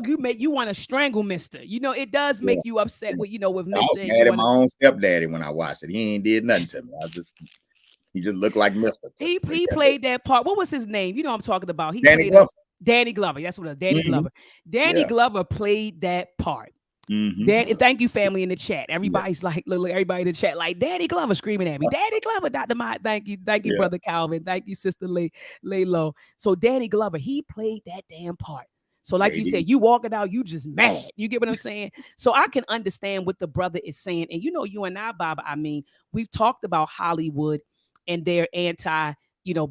you want to strangle Mr. It does make you upset with Mr. I was mad at my own stepdaddy when I watched it. He ain't did nothing to me. He just looked like Mr. He played that part. What was his name? You know what I'm talking about. Danny Glover. Danny Glover. That's what it was. Danny Glover. Danny Glover played that part. And thank you, family in the chat. Everybody's like, look, everybody in the chat, like Danny Glover screaming at me. Danny Glover, Dr.maat. Thank you, brother Calvin. Thank you, sister Laylo. So Danny Glover, he played that damn part. So like you said, you walking out, you just mad. You get what I'm saying? So I can understand what the brother is saying. And you and I, Baba, I mean, we've talked about Hollywood and their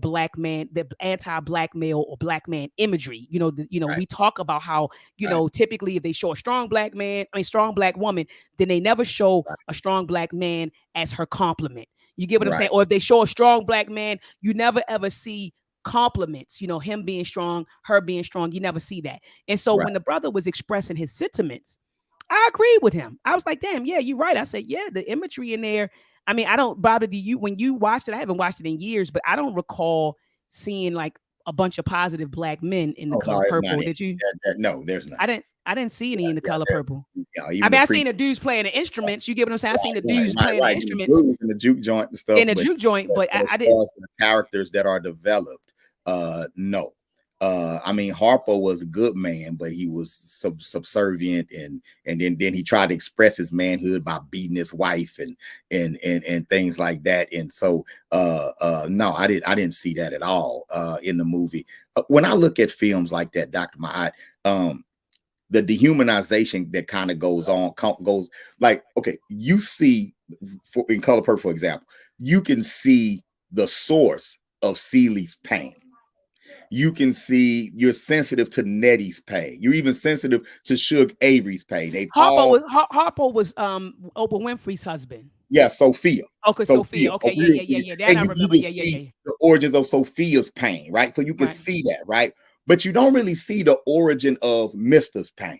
black man, the anti-black male or black man imagery. Right. We talk about how, Right. typically if they show a strong black man, strong black woman, then they never show Right. a strong black man as her compliment. You get what I'm Right. saying? Or if they show a strong black man, you never ever see compliments, him being strong, her being strong. You never see that. And so Right. when the brother was expressing his sentiments, I agreed with him. I was like, damn, yeah, you're right. I said, yeah, the imagery in there. I mean, I don't, Bobby, do you, when you watched it, I haven't watched it in years, but I don't recall seeing like a bunch of positive black men in The Oh, Color no, it's Purple. not. Did you? No, there's not. I didn't see any in The Color There's, Purple. I even mean, the I seen the dudes playing the instruments. You get what I'm saying? I seen the dudes playing the in the instruments blues and the juke joint and stuff. in the juke joint, but as I far didn't. as the characters that are developed, no. I mean, Harpo was a good man, but he was subservient, and then he tried to express his manhood by beating his wife and things like that. And so, no, I didn't see that at all in the movie. When I look at films like that, Dr. Maat, the dehumanization that kind of goes like, okay, you see in Color Purple, for example, you can see the source of Celie's pain. You can see you're sensitive to Nettie's pain. You're even sensitive to Suge Avery's pain. Harpo was Oprah Winfrey's husband. Yeah, Sophia. Okay, Sophia. Okay, yeah. That I remember. Yeah. The origins of Sophia's pain, right? So you can see that, right? But you don't really see the origin of Mister's pain.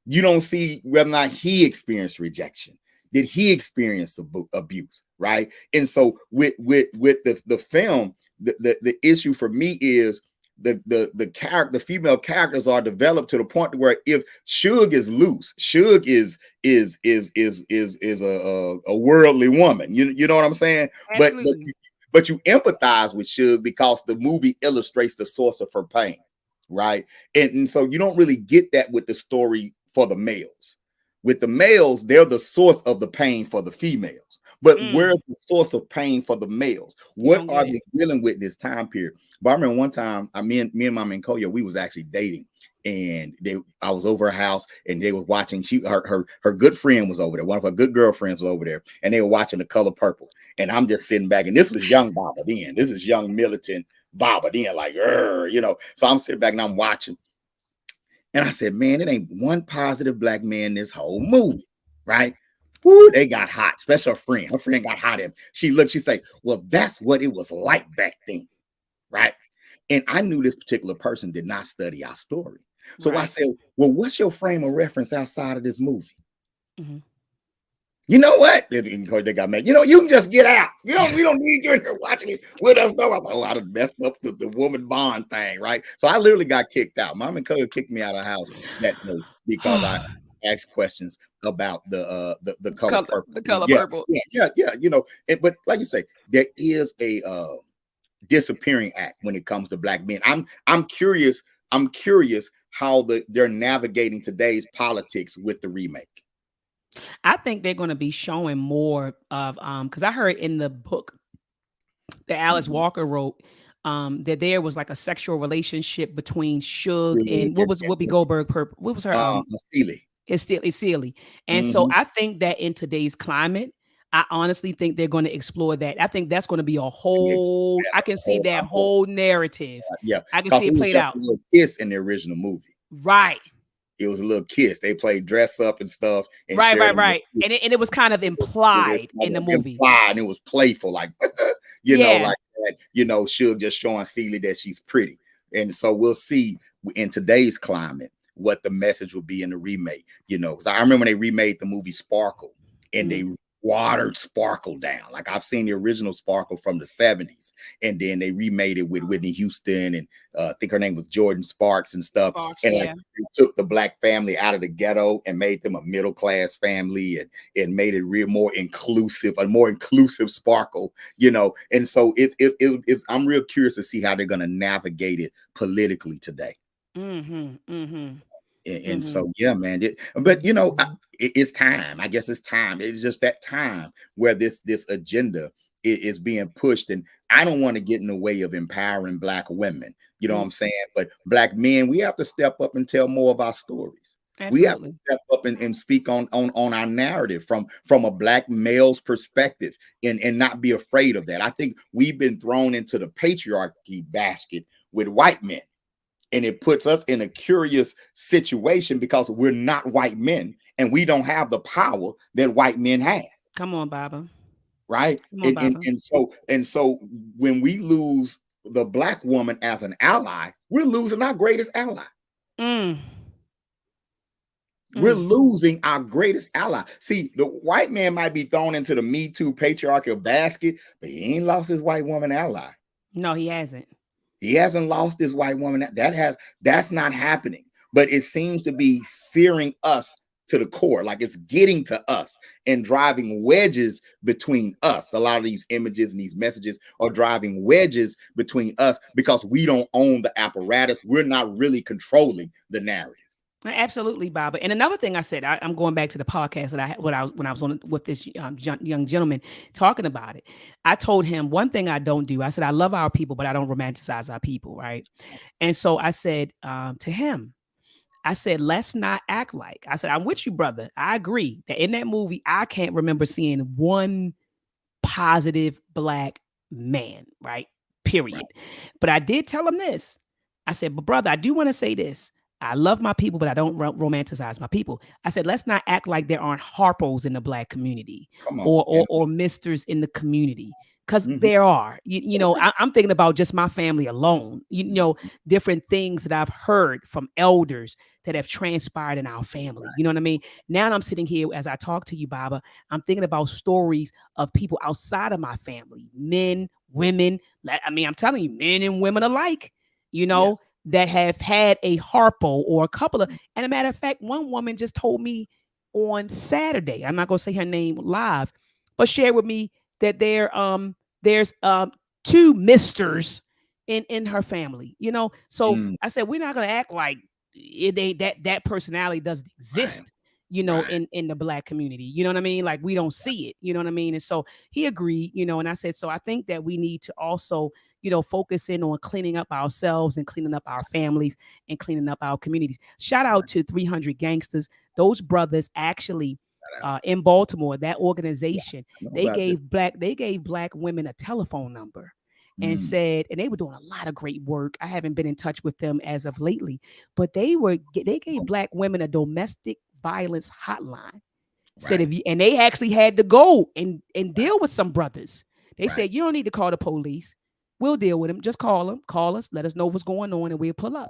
You don't see whether or not he experienced rejection. Did he experience abuse, right? And so with the film, the issue for me is the female characters are developed to the point where if Suge is loose, Suge is a worldly woman. You know what I'm saying? Absolutely. But you empathize with Suge because the movie illustrates the source of her pain, right? And so you don't really get that with the story for the males. With the males, they're the source of the pain for the females. But where's the source of pain for the males? What are they dealing with this time period? But I remember one time, me and my man Koya, we was actually dating, and I was over her house, and they were watching. Her good friend was over there. One of her good girlfriends was over there, and they were watching The Color Purple. And I'm just sitting back, and this was young Baba then. This is young militant Baba then, like, So I'm sitting back and I'm watching. And I said, man, it ain't one positive black man in this whole movie, right? Woo, they got hot, especially her friend. Her friend got hot at him. She looked, she said, well, that's what it was like back then, right? And I knew this particular person did not study our story. So I said, well, what's your frame of reference outside of this movie? Mm-hmm. You know what? They got mad. You can just get out. We don't need you in here watching it with us. No, I done messed up the woman bond thing, right? So I literally got kicked out. Mom and Cole kicked me out of the house that day because I asked questions about the color purple. The Color Purple. Yeah. But like you say, there is a disappearing act when it comes to black men. I'm curious how they're navigating today's politics with the remake. I think they're going to be showing more of because I heard in the book that Alice Walker wrote that there was like a sexual relationship between Suge and what was Whoopi Goldberg? What was her? Celie. It's Celie. And so I think that in today's climate, I honestly think they're going to explore that. I think that's going to be a whole. I can see that whole narrative. Yeah, I can see it played out. A little kiss in the original movie, right? It was a little kiss. They played dress up and stuff. And right. And it was kind of implied in the movie. And it was playful, like, like that. Suge just showing Celie that she's pretty. And so we'll see in today's climate what the message will be in the remake. Because I remember when they remade the movie Sparkle, and they watered Sparkle down. Like I've seen the original Sparkle from the 70s, and then they remade it with Whitney Houston and I think her name was Jordan Sparks and stuff. They took the black family out of the ghetto and made them a middle class family and made it a more inclusive Sparkle, And so it's I'm real curious to see how they're going to navigate it politically today. And so, yeah, man. But it's time. I guess it's time. It's just that time where this agenda is being pushed, and I don't want to get in the way of empowering black women. You know what I'm saying? But black men, we have to step up and tell more of our stories. We have to Absolutely. step up and speak on our narrative from a black male's perspective and not be afraid of that. I think we've been thrown into the patriarchy basket with white men. And it puts us in a curious situation because we're not white men and we don't have the power that white men have. Come on, Baba. Right. Come on, Baba. And so when we lose the black woman as an ally, we're losing our greatest ally. Mm. We're losing our greatest ally. See, the white man might be thrown into the Me Too patriarchal basket, but he ain't lost his white woman ally. No, he hasn't. He hasn't lost his white woman. That's not happening. But it seems to be searing us to the core, like it's getting to us and driving wedges between us. A lot of these images and these messages are driving wedges between us because we don't own the apparatus. We're not really controlling the narrative. Absolutely, Baba. And another thing I said, I'm going back to the podcast that when I was on with this young gentleman talking about it. I told him one thing I don't do. I said I love our people, but I don't romanticize our people, right? And so I said to him, I said, let's not act like. I said, I'm with you, brother. I agree that in that movie, I can't remember seeing one positive black man, right? Period. Right. But I did tell him this. I said, but brother, I do want to say this. I love my people, but I don't romanticize my people. I said, let's not act like there aren't Harpos in the black community or misters in the community. Because there are, you know, I'm thinking about just my family alone, you know, different things that I've heard from elders that have transpired in our family. You know what I mean? Now I'm sitting here as I talk to you, Baba, I'm thinking about stories of people outside of my family, men, women. I mean, I'm telling you, men and women alike, you know, that have had a Harpo or a couple of, and a matter of fact, one woman just told me on Saturday, I'm not going to say her name live, but shared with me that there's two misters in her family, you know. So I said, we're not going to act like that personality doesn't exist, you know, in the black community, you know what I mean? Like we don't see it, you know what I mean? And so he agreed, you know, and I said, so I think that we need to also, you know, focus in on cleaning up ourselves and cleaning up our families and cleaning up our communities. Shout out to 300 Gangsters. Those brothers actually in Baltimore, that organization, they gave black women a telephone number and said, and they were doing a lot of great work. I haven't been in touch with them as of lately, but they gave black women a domestic violence hotline. Said if you, and they actually had to go and deal with some brothers. They said, you don't need to call the police. We'll deal with them. Just call them, call us, let us know what's going on, and we'll pull up.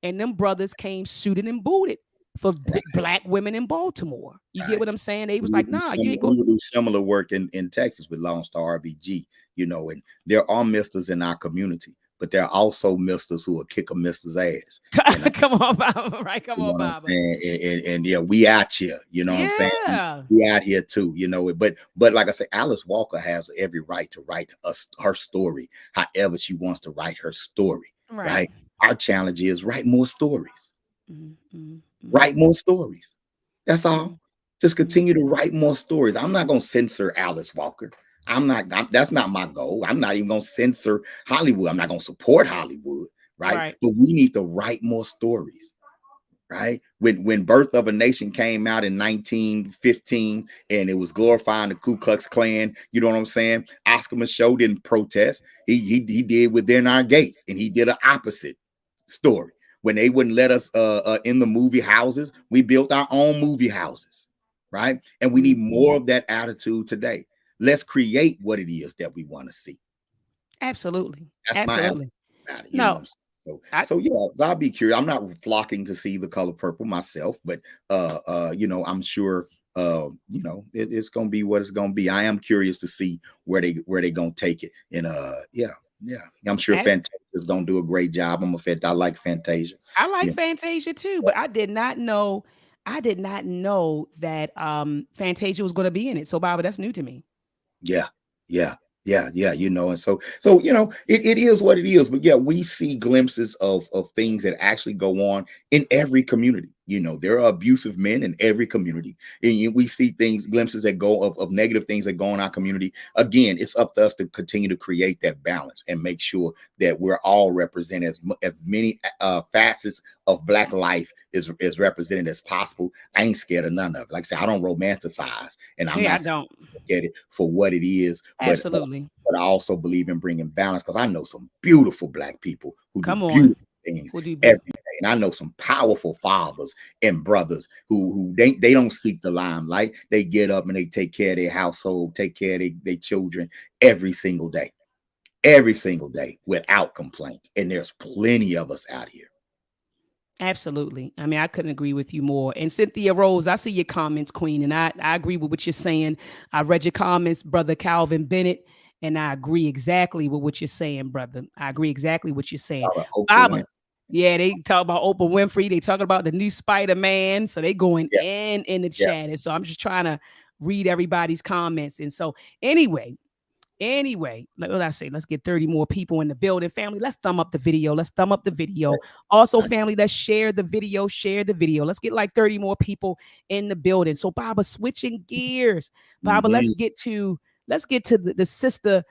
And them brothers came suited and booted for black women in Baltimore. You get what I'm saying? They was like, nah, you ain't going to do similar work in Texas with Lone Star RBG, you know, and there are misters in our community, but there are also misters who will kick a mister's ass. Come on, Baba, right? Come on, Baba. And yeah, we out here, you know what I'm saying? We out here too, you know, but like I say, Alice Walker has every right to write her story, however she wants to write her story, right? Our challenge is write more stories. Write more stories. That's all. Just continue to write more stories. I'm not going to censor Alice Walker. That's not my goal. I'm not even going to censor Hollywood. I'm not going to support Hollywood, right? But we need to write more stories, right? When Birth of a Nation came out in 1915 and it was glorifying the Ku Klux Klan, you know what I'm saying? Oscar Micheaux didn't protest. He did Within Our Gates, and he did an opposite story. When they wouldn't let us in the movie houses, we built our own movie houses, right? And we need more of that attitude today. Let's create what it is that we want to see. Absolutely. That's absolutely. My attitude, you know? So yeah, I'll be curious. I'm not flocking to see The Color Purple myself, but you know, I'm sure you know, it's gonna be what it's gonna be. I am curious to see where they gonna take it. And yeah, I'm sure Fantasia is gonna do a great job. I like Fantasia. I like Fantasia too, but I did not know that Fantasia was gonna be in it. So Baba, that's new to me. Yeah, you know, and so you know, it is what it is. But yeah, we see glimpses of things that actually go on in every community. You know, there are abusive men in every community, and we see glimpses that go of negative things that go in our community. Again, it's up to us to continue to create that balance and make sure that we're all represented as many facets of Black life as represented as possible. I ain't scared of none of it. Like I said, I don't romanticize, and I'm Yeah, I not don't. at it for what it is, Absolutely. but I also believe in bringing balance, because I know some beautiful Black people who do Come on. beautiful things What do you every day, and I know some powerful fathers and brothers who they don't seek the limelight. They get up and they take care of their household, take care of their children every single day without complaint. And there's plenty of us out here. Absolutely. I mean, I couldn't agree with you more. And Cynthia Rose, I see your comments, Queen, and I agree with what you're saying. I read your comments, Brother Calvin Bennett, and I agree exactly with what you're saying, brother. I agree exactly what you're saying. Baba, yeah, they talk about Oprah Winfrey. They talking about the new Spider-Man. So they going in the chat. And so I'm just trying to read everybody's comments. And so anyway, what did I say? Let's get 30 more people in the building. Family, let's thumb up the video. Also, family, let's share the video. Let's get like 30 more people in the building. So, Baba, switching gears. Baba, let's get to the sister,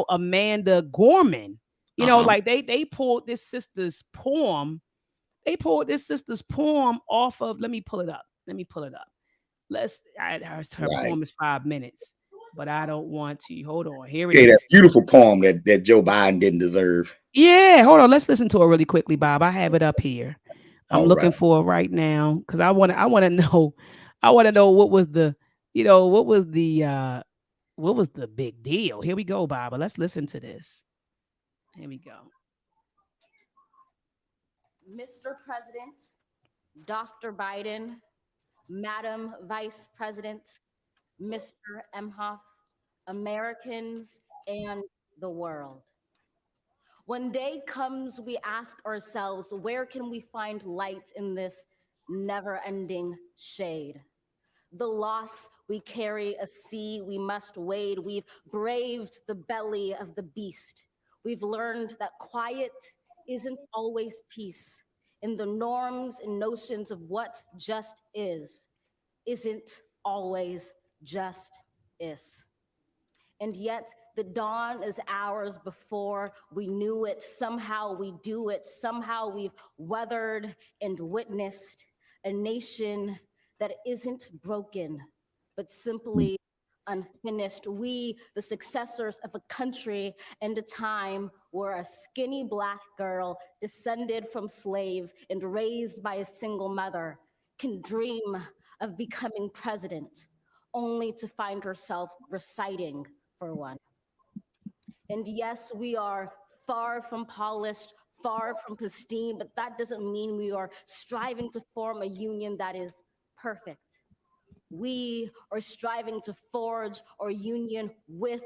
Amanda Gorman. Like they pulled this sister's poem. They pulled this sister's poem off of, let me pull it up. Her poem is 5 minutes. But I don't want to. Hold on. Here it is. That beautiful poem that Joe Biden didn't deserve. Yeah, hold on. Let's listen to it really quickly, Bob. I have it up here. I'm looking for it right now because I want to know. I want to know what was the big deal. Here we go, Bob. Let's listen to this. Here we go. Mr. President, Dr. Biden, Madam Vice President, Mr. Emhoff, Americans, and the world. When day comes, we ask ourselves, where can we find light in this never-ending shade? The loss we carry, a sea we must wade. We've braved the belly of the beast. We've learned that quiet isn't always peace. In the norms and notions of what just isn't always just is. And yet the dawn is ours before we knew it. Somehow we do it. Somehow we've weathered and witnessed a nation that isn't broken, but simply unfinished. We, the successors of a country and a time where a skinny Black girl descended from slaves and raised by a single mother can dream of becoming president, only to find herself reciting for one. And yes, we are far from polished, far from pristine, but that doesn't mean we are striving to form a union that is perfect. We are striving to forge our union with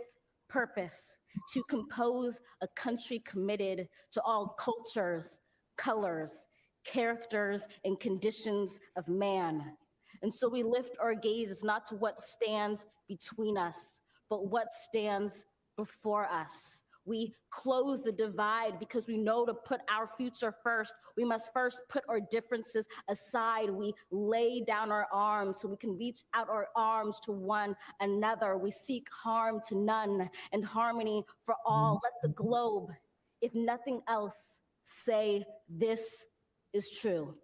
purpose, to compose a country committed to all cultures, colors, characters, and conditions of man. And so we lift our gazes not to what stands between us, but what stands before us. We close the divide because we know to put our future first. We must first put our differences aside. We lay down our arms so we can reach out our arms to one another. We seek harm to none and harmony for all. Let the globe, if nothing else, say this is true.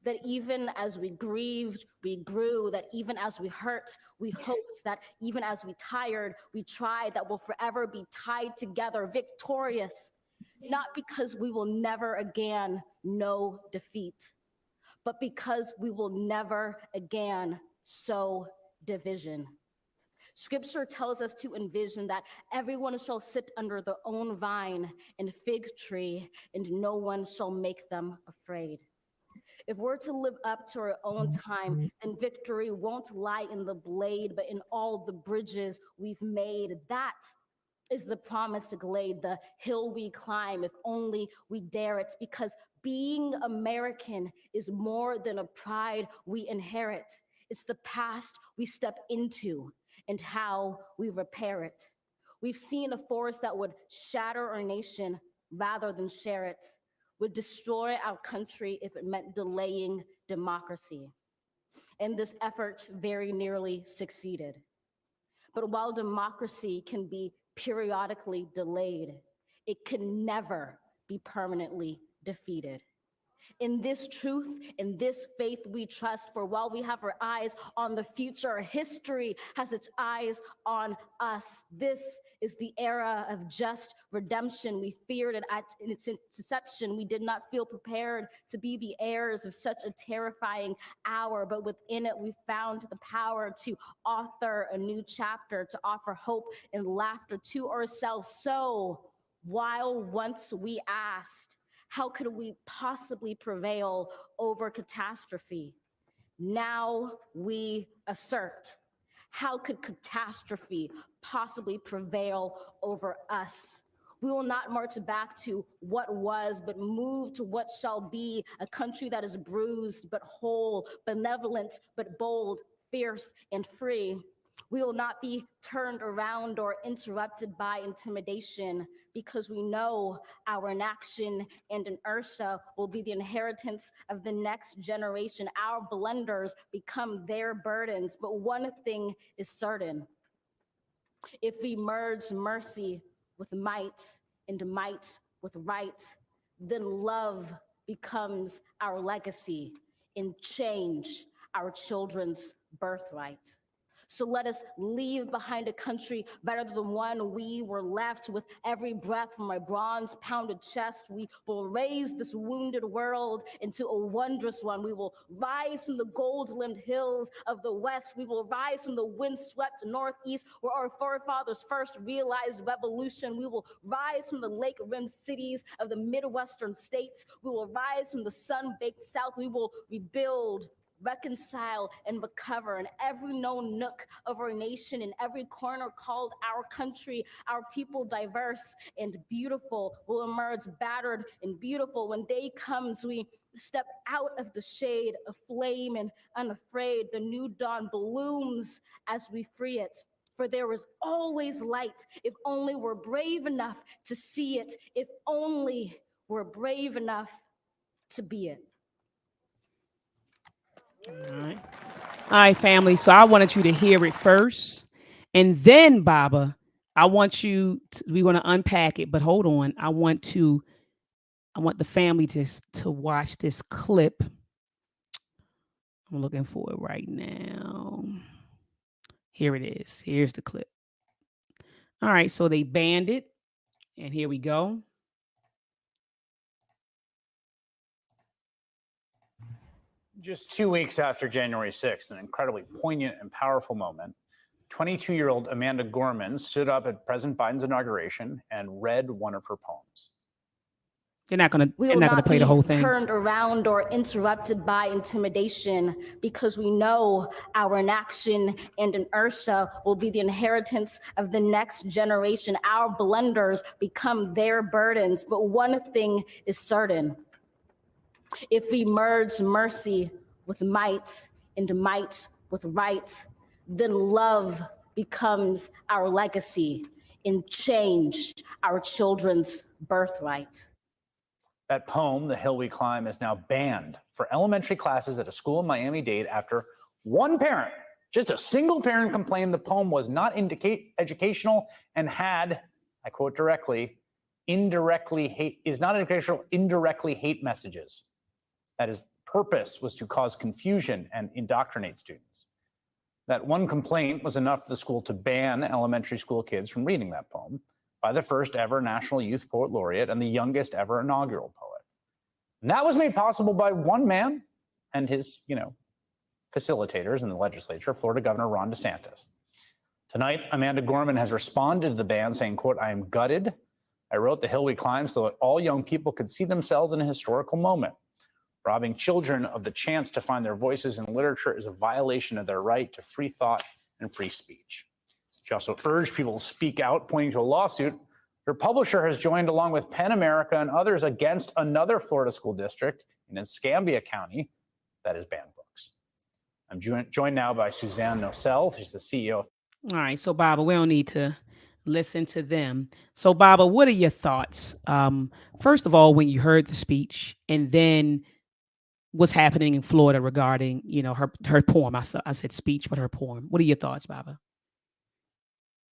That even as we grieved, we grew, that even as we hurt, we hoped, that even as we tired, we tried, that we'll forever be tied together, victorious, not because we will never again know defeat, but because we will never again sow division. Scripture tells us to envision that everyone shall sit under their own vine and fig tree, and no one shall make them afraid. If we're to live up to our own time, then victory won't lie in the blade, but in all the bridges we've made. That is the promised glade, the hill we climb, if only we dare it, because being American is more than a pride we inherit. It's the past we step into and how we repair it. We've seen a force that would shatter our nation rather than share it, would destroy our country if it meant delaying democracy. And this effort very nearly succeeded. But while democracy can be periodically delayed, it can never be permanently defeated. In this truth, in this faith we trust, for while we have our eyes on the future, history has its eyes on us. This is the era of just redemption. We feared it at its inception. We did not feel prepared to be the heirs of such a terrifying hour, but within it we found the power to author a new chapter, to offer hope and laughter to ourselves. So while once we asked, how could we possibly prevail over catastrophe? Now we assert, how could catastrophe possibly prevail over us? We will not march back to what was, but move to what shall be, a country that is bruised but whole, benevolent but bold, fierce and free. We will not be turned around or interrupted by intimidation, because we know our inaction and inertia will be the inheritance of the next generation. Our blunders become their burdens. But one thing is certain: if we merge mercy with might and might with right, then love becomes our legacy and change our children's birthright. So let us leave behind a country better than the one we were left. With every breath from my bronze pounded chest, we will raise this wounded world into a wondrous one. We will rise from the gold-limbed hills of the west. We will rise from the wind-swept northeast, where our forefathers first realized revolution. We will rise from the lake-rimmed cities of the Midwestern states. We will rise from the sun-baked south. We will rebuild, reconcile, and recover in every known nook of our nation, in every corner called our country. Our people, diverse and beautiful, will emerge battered and beautiful. When day comes, we step out of the shade, aflame and unafraid. The new dawn blooms as we free it. For there is always light, if only we're brave enough to see it, if only we're brave enough to be it. All right, family. So I wanted you to hear it first. And then, Baba, I want you to, we're going to unpack it, but hold on. I want the family to watch this clip. I'm looking for it right now. Here it is. Here's the clip. All right, so they banned it, and here we go. Just 2 weeks after January 6th, an incredibly poignant and powerful moment, 22-year-old Amanda Gorman stood up at President Biden's inauguration and read one of her poems. They're not gonna play the whole thing. Turned around or interrupted by intimidation, because we know our inaction and inertia will be the inheritance of the next generation. Our blunders become their burdens. But one thing is certain: if we merge mercy with might and might with right, then love becomes our legacy and change our children's birthright. That poem, The Hill We Climb, is now banned for elementary classes at a school in Miami-Dade after one parent, just a single parent, complained the poem was not educational and had, I quote directly, indirectly hate messages. That his purpose was to cause confusion and indoctrinate students. That one complaint was enough for the school to ban elementary school kids from reading that poem by the first ever National Youth Poet Laureate and the youngest ever inaugural poet. And that was made possible by one man and his, facilitators in the legislature, Florida Governor Ron DeSantis. Tonight, Amanda Gorman has responded to the ban saying, quote, "I am gutted. I wrote The Hill We Climb so that all young people could see themselves in a historical moment. Robbing children of the chance to find their voices in literature is a violation of their right to free thought and free speech." She also urged people to speak out, pointing to a lawsuit her publisher has joined along with PEN America and others against another Florida school district in Escambia County that has banned books. I'm joined now by Suzanne Nocell. She's the CEO of... All right, so Baba, we don't need to listen to them. So Baba, what are your thoughts? First of all, when you heard the speech, and then what's happening in Florida regarding, her poem. I said speech, but her poem. What are your thoughts, Baba?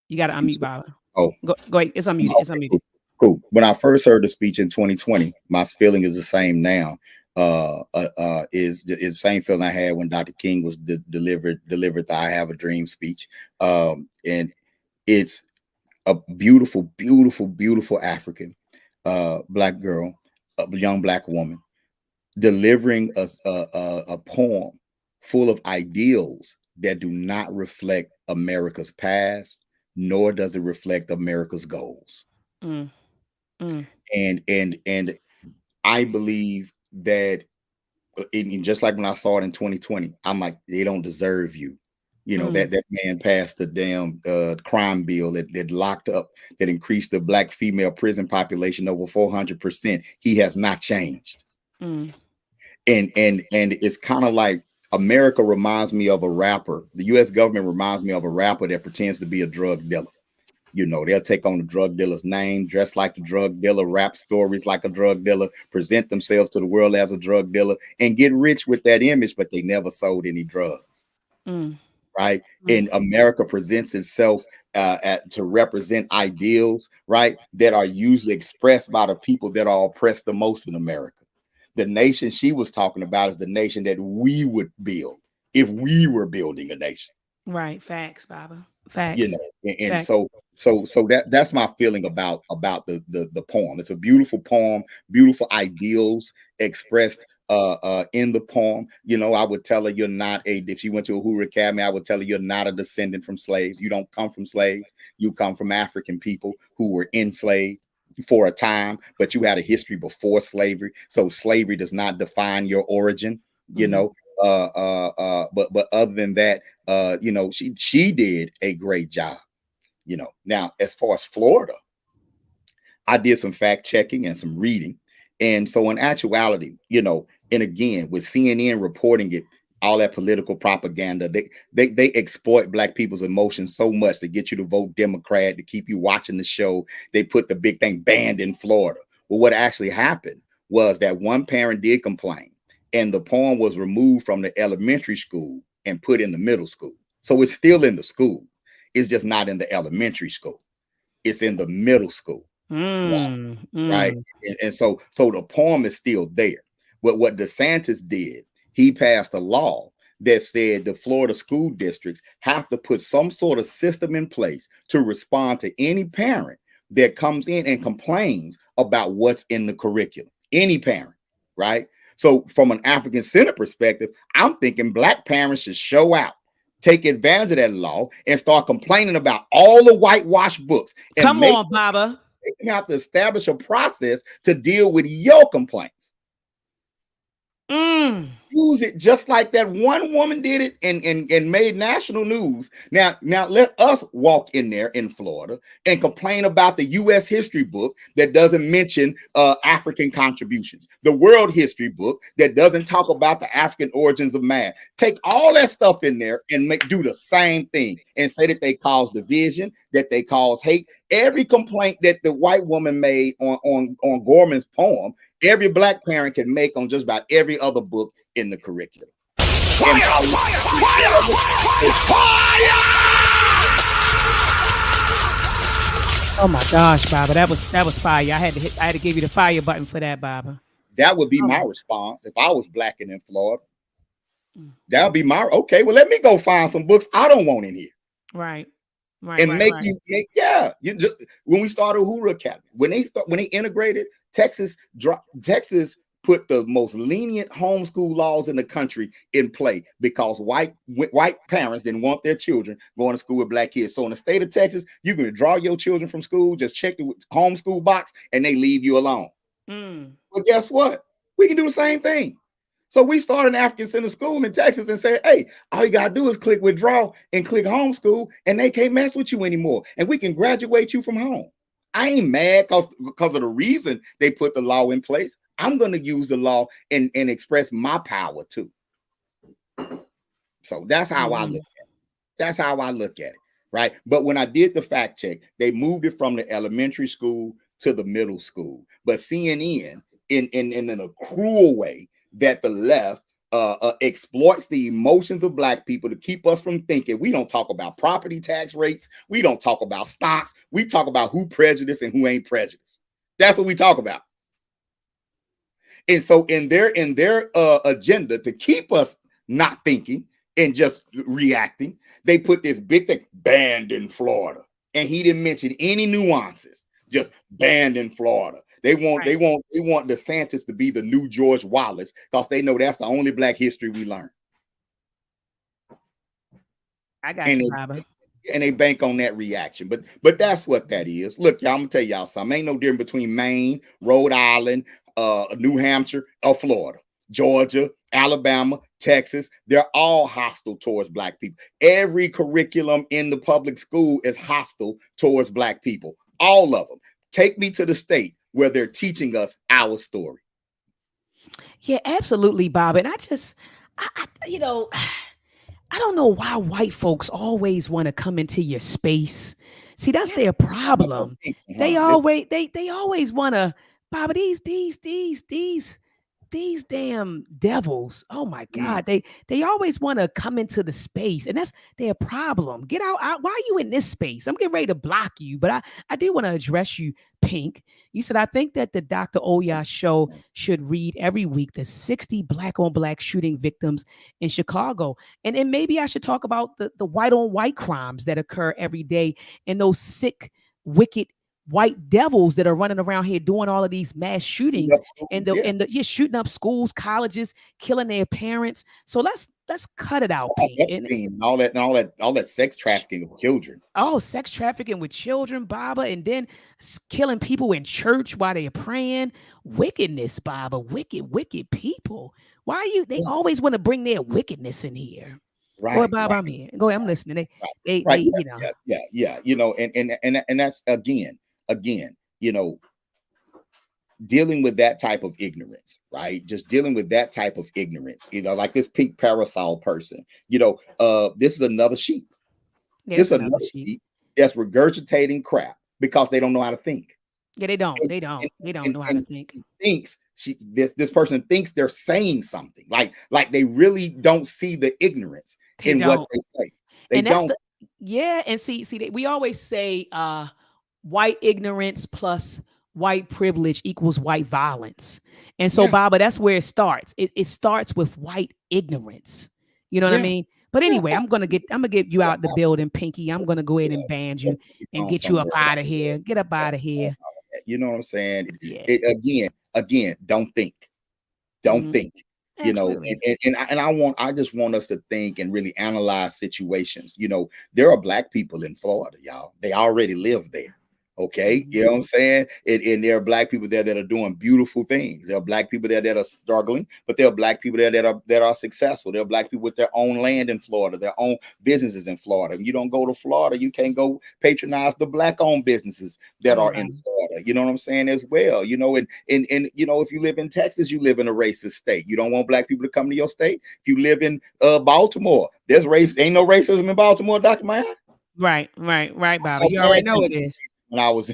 You got to unmute, Baba. Oh, go ahead. It's unmuted. It's unmuted. Cool. When I first heard the speech in 2020, my feeling is the same now. is the same feeling I had when Dr. King was delivered the "I Have a Dream" speech, and it's a beautiful, beautiful, beautiful African black girl, a young black woman, delivering a poem full of ideals that do not reflect America's past, nor does it reflect America's goals. Mm. Mm. And I believe that just like when I saw it in 2020, I'm like, they don't deserve you. You know, that man passed the damn crime bill that locked up, that increased the black female prison population over 400%. He has not changed. Mm. And it's kind of like America reminds me of a rapper. The US government reminds me of a rapper that pretends to be a drug dealer. You know, they'll take on the drug dealer's name, dress like the drug dealer, rap stories like a drug dealer, present themselves to the world as a drug dealer, and get rich with that image, but they never sold any drugs. Right? And America presents itself to represent ideals, right, that are usually expressed by the people that are oppressed the most in America. The nation she was talking about is the nation that we would build if we were building a nation. Right. Facts, Baba. Facts. You know, and Facts. so that's my feeling about the poem. It's a beautiful poem, beautiful ideals expressed in the poem. You know, I would tell her you're not if she went to a Uhuru Academy, I would tell her you're not a descendant from slaves. You don't come from slaves. You come from African people who were enslaved for a time, but you had a history before slavery. So slavery does not define your origin, you know. But other than that, you know, she did a great job. You know, now as far as Florida, I did some fact checking and some reading. And so in actuality, you know, and again, with CNN reporting it, all that political propaganda, they exploit black people's emotions so much to get you to vote Democrat, to keep you watching the show. They put the big thing banned in Florida. Well, what actually happened was that one parent did complain, and the poem was removed from the elementary school and put in the middle school. So it's still in the school. It's just not in the elementary school. It's in the middle school. Right. And so the poem is still there. But what DeSantis did, he passed a law that said the Florida school districts have to put some sort of system in place to respond to any parent that comes in and complains about what's in the curriculum. Any parent, right? So from an African-centered perspective, I'm thinking black parents should show out, take advantage of that law, and start complaining about all the whitewashed books. And come on, Baba. They have to establish a process to deal with your complaints. Use it just like that one woman did it and made national news. Now let us walk in there in Florida and complain about the U.S. history book that doesn't mention African contributions, the world history book that doesn't talk about the African origins of man. Take all that stuff in there and do the same thing and say that they cause division, that they cause hate. Every complaint that the white woman made on Gorman's poem, every black parent can make on just about every other book in the curriculum. Fire! Oh my gosh, Baba, that was fire. I had to give you the fire button for that, Baba. That would be my response if I was black and in Florida. That would be my okay. Well, let me go find some books I don't want in here. Right. You just when we started Uhuru Academy, when they integrated Texas put the most lenient homeschool laws in the country in play because white parents didn't want their children going to school with black kids. So in the state of Texas, you can withdraw your children from school, just check the homeschool box, and they leave you alone. But guess what? We can do the same thing. So we started an African-centered school in Texas and said, hey, all you got to do is click withdraw and click homeschool, and they can't mess with you anymore. And we can graduate you from home. I ain't mad because of the reason they put the law in place. I'm going to use the law and express my power too. So that's how I look at it. That's how I look at it, right? But when I did the fact check, they moved it from the elementary school to the middle school. But CNN, in a cruel way, that the left exploits the emotions of black people to keep us from thinking. We don't talk about property tax rates. We don't talk about stocks. We talk about who prejudiced and who ain't prejudiced. That's what we talk about. And so in their agenda to keep us not thinking and just reacting, they put this big thing, banned in Florida. And he didn't mention any nuances, just banned in Florida. They want DeSantis to be the new George Wallace because they know that's the only Black history we learn. I got you, Baba. And they bank on that reaction. But that's what that is. Look, y'all, I'm gonna tell y'all something. Ain't no difference between Maine, Rhode Island, New Hampshire, or Florida, Georgia, Alabama, Texas. They're all hostile towards Black people. Every curriculum in the public school is hostile towards Black people. All of them. Take me to the state where they're teaching us our story. Yeah, absolutely, Bob. And I you know, I don't know why white folks always want to come into your space. See, that's their problem. They always want to, Bob, these damn devils. Oh my God. They always want to come into the space, and that's their problem. Get out. Why are you in this space? I'm getting ready to block you, but I do want to address you, Pink. You said, I think that the Dr. Oya show should read every week the 60 Black on Black shooting victims in Chicago. And then maybe I should talk about the white on white crimes that occur every day and those sick, wicked white devils that are running around here doing all of these mass shootings and shooting up schools, colleges, killing their parents. So let's cut it out, Pink. And all that sex trafficking of children. Oh, sex trafficking with children, Baba, and then killing people in church while they're praying. Wickedness, Baba. Wicked people. Why are you? They always want to bring their wickedness in here. Right. Go ahead, Bob. Right. I'm here. Go ahead. I'm listening. They you know. Yeah. You know, and that's again, you know, dealing with that type of ignorance, right? Just dealing with that type of ignorance, you know, like this pink parasol person, you know, this is another sheep. This is another sheep that's regurgitating crap because they don't know how to think. Yeah, they don't know how to think. This person thinks they're saying something like they really don't see the ignorance in what they say. They don't. And see, we always say white ignorance plus white privilege equals white violence. And so, Baba, that's where it starts. It starts with white ignorance. You know what I mean? But anyway, I'm gonna get you out the building, Pinky. I'm gonna go ahead and ban you and get you up out of here. Get up out of here. You know what I'm saying? Again, don't think. Don't think. You know, I just want us to think and really analyze situations. You know, there are Black people in Florida, y'all. They already live there. Okay, you know what I'm saying? And there are Black people there that are doing beautiful things. There are Black people there that are struggling, but there are Black people there that are successful. There are Black people with their own land in Florida, their own businesses in Florida. And you don't go to Florida, you can't go patronize the Black-owned businesses that are in Florida. You know what I'm saying as well. You know, and you know, if you live in Texas, you live in a racist state. You don't want Black people to come to your state. If you live in Baltimore, ain't no racism in Baltimore, Dr. Maat. Right, Bobby. You already know it is. When I was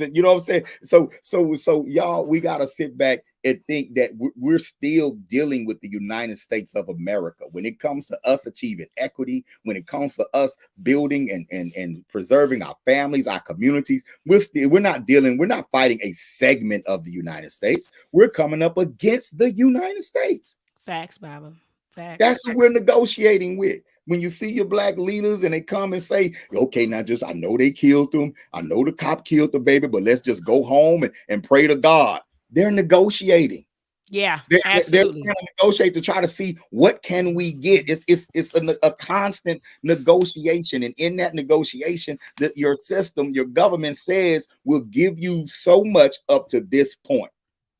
in, you know what I'm saying? So y'all, we got to sit back and think that we're still dealing with the United States of America. When it comes to us achieving equity, when it comes for us building and preserving our families, our communities, we're not fighting a segment of the United States. We're coming up against the United States. Facts, Baba. Facts. That's what we're negotiating with. When you see your Black leaders and they come and say, okay, now I know they killed them. I know the cop killed the baby, but let's just go home and pray to God. They're negotiating. Yeah, absolutely. They're trying to negotiate to try to see what can we get. It's a constant negotiation. And in that negotiation, that your system, your government says will give you so much up to this point.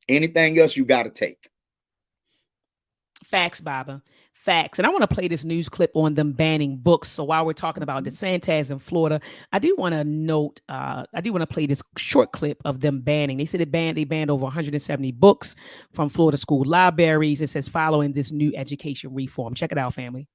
Anything else you got to take. Facts, Baba. Facts. And I want to play this news clip on them banning books. So while we're talking about DeSantis in Florida, I do want to play this short clip of them banning. They said they banned over 170 books from Florida school libraries. It says following this new education reform. Check it out, family.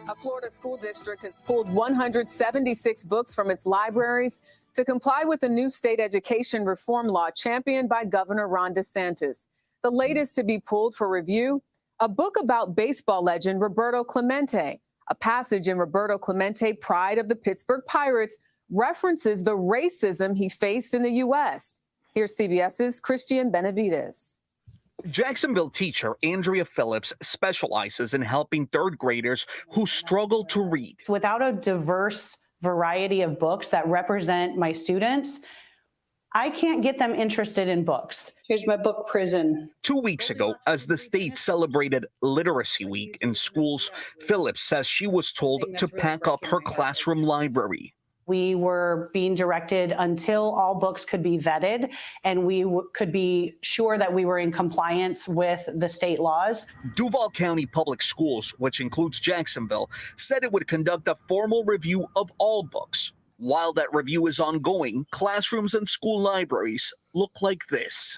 A Florida school district has pulled 176 books from its libraries to comply with the new state education reform law championed by Governor Ron DeSantis. The latest to be pulled for review, a book about baseball legend Roberto Clemente. A passage in Roberto Clemente, Pride of the Pittsburgh Pirates, references the racism he faced in the U.S. Here's CBS's Christian Benavides. Jacksonville teacher Andrea Phillips specializes in helping third graders who struggle to read. Without a diverse variety of books that represent my students, I can't get them interested in books. Here's my book, Prison. 2 weeks ago, as the state celebrated Literacy Week in schools, Phillips says she was told to pack up her classroom library. We were being directed until all books could be vetted and we could be sure that we were in compliance with the state laws. Duval County Public Schools, which includes Jacksonville, said it would conduct a formal review of all books. While that review is ongoing, classrooms and school libraries look like this.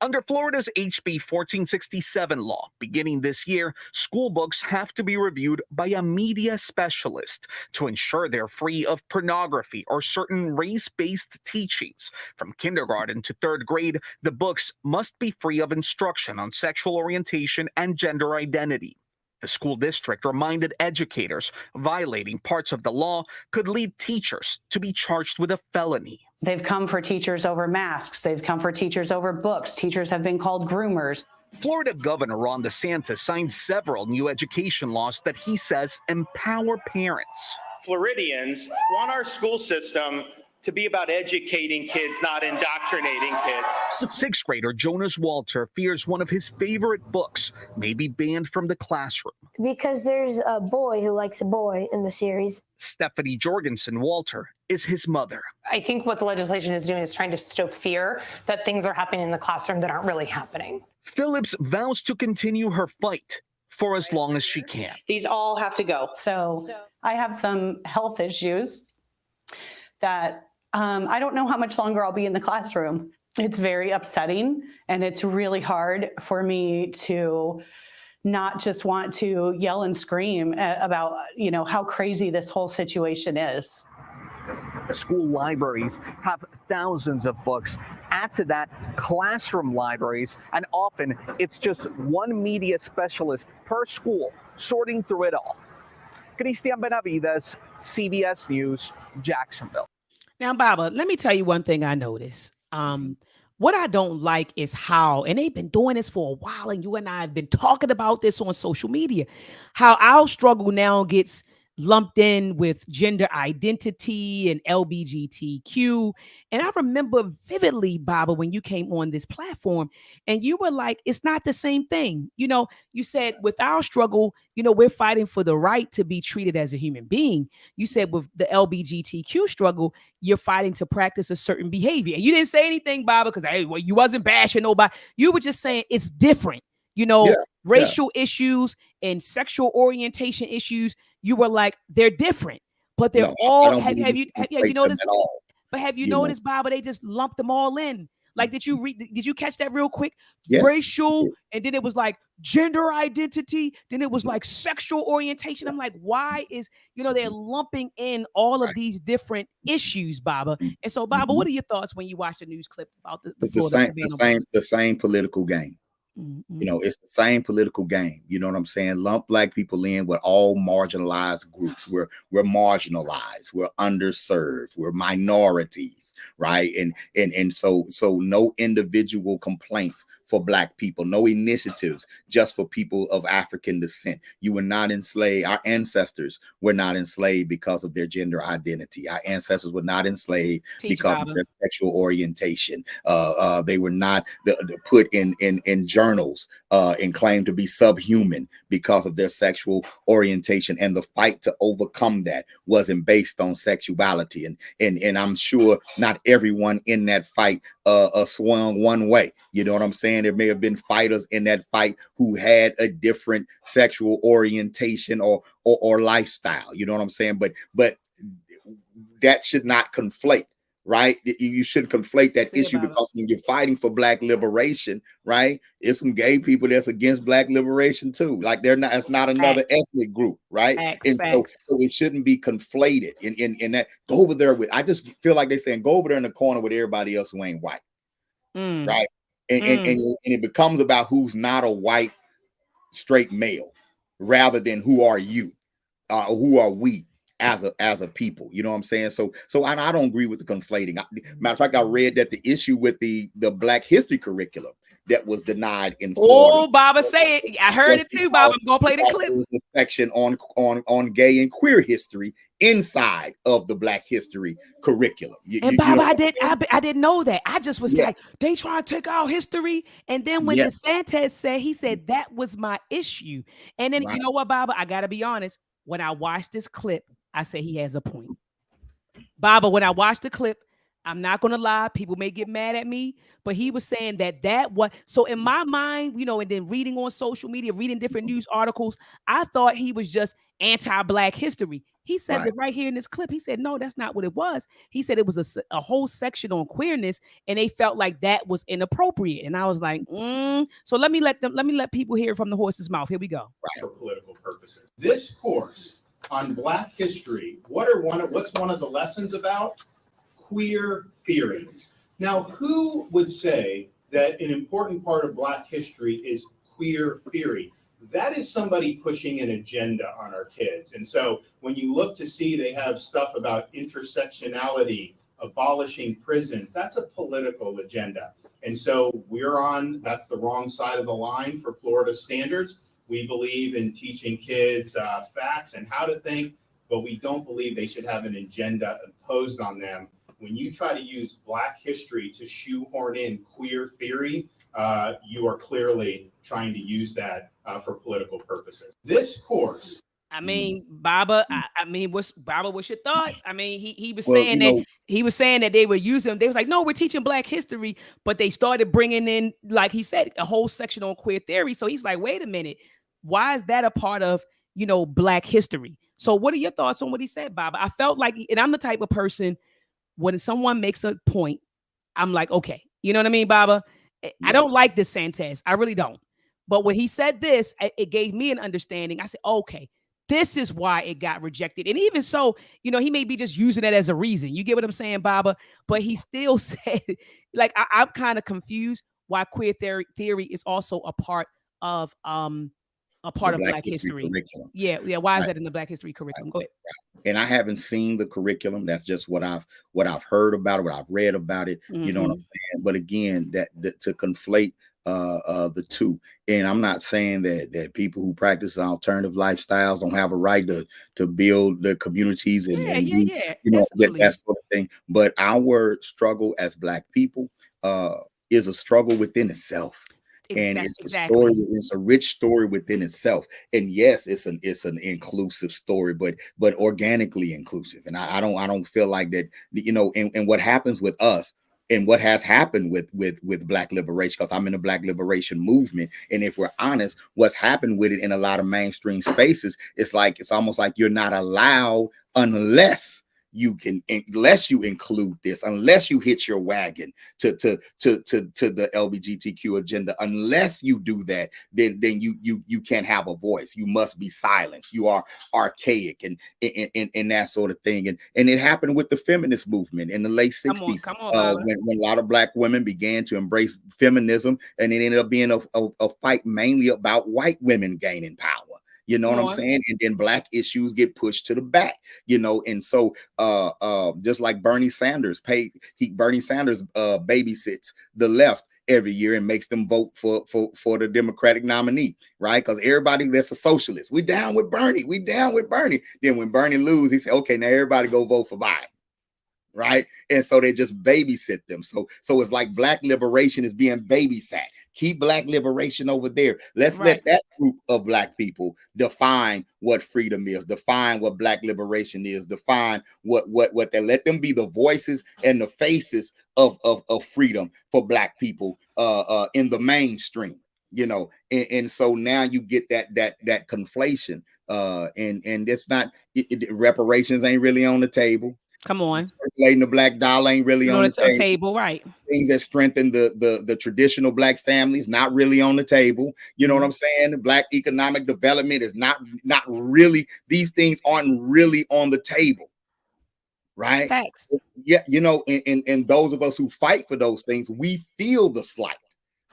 Under Florida's HB 1467 law, beginning this year, school books have to be reviewed by a media specialist to ensure they're free of pornography or certain race-based teachings. From kindergarten to third grade, the books must be free of instruction on sexual orientation and gender identity. The school district reminded educators violating parts of the law could lead teachers to be charged with a felony. They've come for teachers over masks. They've come for teachers over books. Teachers have been called groomers. Florida Governor Ron DeSantis signed several new education laws that he says empower parents. Floridians want our school system to be about educating kids, not indoctrinating kids. Sixth grader Jonas Walter fears one of his favorite books may be banned from the classroom. Because there's a boy who likes a boy in the series. Stephanie Jorgensen Walter is his mother. I think what the legislation is doing is trying to stoke fear that things are happening in the classroom that aren't really happening. Phillips vows to continue her fight for as long as she can. These all have to go. So I have some health issues that I don't know how much longer I'll be in the classroom. It's very upsetting, and it's really hard for me to not just want to yell and scream about, how crazy this whole situation is. School libraries have thousands of books. Add to that classroom libraries, and often it's just one media specialist per school sorting through it all. Christian Benavides, CBS News, Jacksonville. Now, Baba, let me tell you one thing I noticed. What I don't like is how, and they've been doing this for a while, and you and I have been talking about this on social media, how our struggle now gets lumped in with gender identity and LGBTQ. And I remember vividly, Baba, when you came on this platform and you were like, it's not the same thing. You said with our struggle, we're fighting for the right to be treated as a human being. You said with the LGBTQ struggle, you're fighting to practice a certain behavior. And you didn't say anything, Baba, because you wasn't bashing nobody. You were just saying it's different. Racial issues and sexual orientation issues, you were like, they're different, but they're all, have you noticed, but have you noticed, Baba, they just lumped them all in. Like, did you catch that real quick? Yes. Racial, and then it was like gender identity, then it was like sexual orientation. I'm like, why is, they're lumping in all of these different issues, Baba. And so, Baba, what are your thoughts when you watch the news clip about the same political game? It's the same political game. You know what I'm saying? Lump black people in with all marginalized groups. We're marginalized. We're underserved. We're minorities, right? And so no individual complaints for black people, no initiatives just for people of African descent. You were not enslaved. Our ancestors were not enslaved because of their gender identity. Our ancestors were not enslaved because of their sexual orientation. They were not put in journals and claimed to be subhuman because of their sexual orientation. And the fight to overcome that wasn't based on sexuality. And I'm sure not everyone in that fight swung one way. You know what I'm saying? There may have been fighters in that fight who had a different sexual orientation or lifestyle. You know what I'm saying? But that should not conflate, right? You shouldn't conflate that issue, because when you're fighting for black liberation, right, it's some gay people that's against black liberation too. Like it's not another ethnic group, right? So it shouldn't be conflated in that. Go over there I just feel like they're saying, go over there in the corner with everybody else who ain't white, right? And it becomes about who's not a white straight male rather than who are you, who are we. as a people. You know what I'm saying? So I don't agree with the conflating. Matter of fact, I read that the issue with the Black history curriculum that was denied in Florida. Oh, Baba, say it. I heard it too, Baba. I'm gonna play the clip. There was a section on gay and queer history inside of the Black history curriculum. And Baba, I didn't know that. I just was like, they try to take our history. And then when DeSantis said, he said that was my issue. And then you know what, Baba? I gotta be honest. When I watched this clip, I said he has a point. Baba, when I watched the clip, I'm not gonna lie, people may get mad at me, but he was saying that was so in my mind, you know, and then reading on social media, reading different news articles, I thought he was just anti-Black history. He says it right here in this clip. He said, no, that's not what it was. He said it was a whole section on queerness, and they felt like that was inappropriate. And I was like, so let me let people hear from the horse's mouth. Here we go. For political purposes. This course on Black history, what's one of the lessons about? Queer theory. Now, who would say that an important part of Black history is queer theory? That is somebody pushing an agenda on our kids. And so when you look to see they have stuff about intersectionality, abolishing prisons, that's a political agenda. And so that's the wrong side of the line for Florida standards. We believe in teaching kids facts and how to think, but we don't believe they should have an agenda imposed on them. When you try to use Black history to shoehorn in queer theory, you are clearly trying to use that for political purposes. This course. I mean, Baba, what's your thoughts? I mean, he was saying that they were using, they was like, no, we're teaching Black history, but they started bringing in, like he said, a whole section on queer theory. So he's like, wait a minute, why is that a part of, you know, Black history? So what are your thoughts on what he said, Baba? I felt like, and I'm the type of person, when someone makes a point, I'm like, okay, you know what I mean, Baba? I don't like DeSantis. I really don't. But when he said this, it gave me an understanding. I said, okay, this is why it got rejected. And even so, you know, he may be just using it as a reason. You get what I'm saying, Baba? But he still said, like, I'm kind of confused why queer theory is also a part of Black history. Yeah. Why is that in the Black history curriculum? Go ahead. And I haven't seen the curriculum. That's just what I've heard about it, what I've read about it. You know what I'm saying? But again, that to conflate the two. And I'm not saying that people who practice alternative lifestyles don't have a right to build their communities and you know, that sort of thing. But our struggle as Black people is a struggle within itself. And it's a rich story within itself. And yes, it's an inclusive story, but organically inclusive. And I don't feel like that, you know, and what happens with us and what has happened with Black liberation, because I'm in the Black liberation movement. And if we're honest, what's happened with it in a lot of mainstream spaces, it's almost like you're not allowed unless you include this, unless you hitch your wagon to the LGBTQ agenda. Unless you do that, then you can't have a voice. You must be silenced. You are archaic and that sort of thing. And it happened with the feminist movement in the late 60s, when a lot of Black women began to embrace feminism, and it ended up being a fight mainly about white women gaining power. You know what I'm saying? And then Black issues get pushed to the back, you know. And so just like Bernie Sanders babysits the left every year and makes them vote for the Democratic nominee, right? Because everybody that's a socialist, we down with Bernie. Then when Bernie loses, he said, okay, now everybody go vote for Biden. Right. And so they just babysit them. So it's like Black liberation is being babysat. Keep Black liberation over there. Let's let that group of Black people define what freedom is, define what Black liberation is, define what they let them be the voices and the faces of freedom for Black people in the mainstream, you know. And so now you get that conflation and it's not reparations ain't really on the table. Come on. Circulating the Black dollar ain't really on the table, right? Things that strengthen the traditional Black families not really on the table. You know what I'm saying? The Black economic development is not really. These things aren't really on the table, right? Facts. Yeah, you know, and those of us who fight for those things, we feel the slight.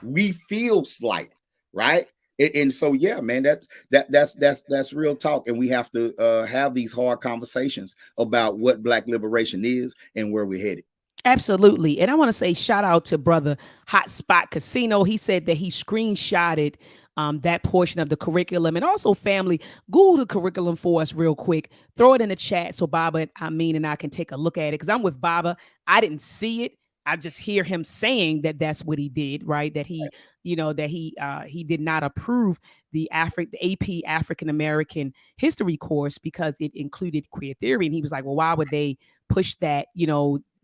We feel slighted, right? And so, yeah, man, that's real talk. And we have to have these hard conversations about what Black liberation is and where we're headed. Absolutely. And I want to say shout out to brother Hotspot Casino. He said that he screenshotted that portion of the curriculum. And also, family, Google the curriculum for us real quick. Throw it in the chat so Baba, and I can take a look at it, because I'm with Baba. I didn't see it. I just hear him saying that that's what he did, right? That he, that he did not approve the AP African American history course because it included queer theory. And he was like, well, why would they push that,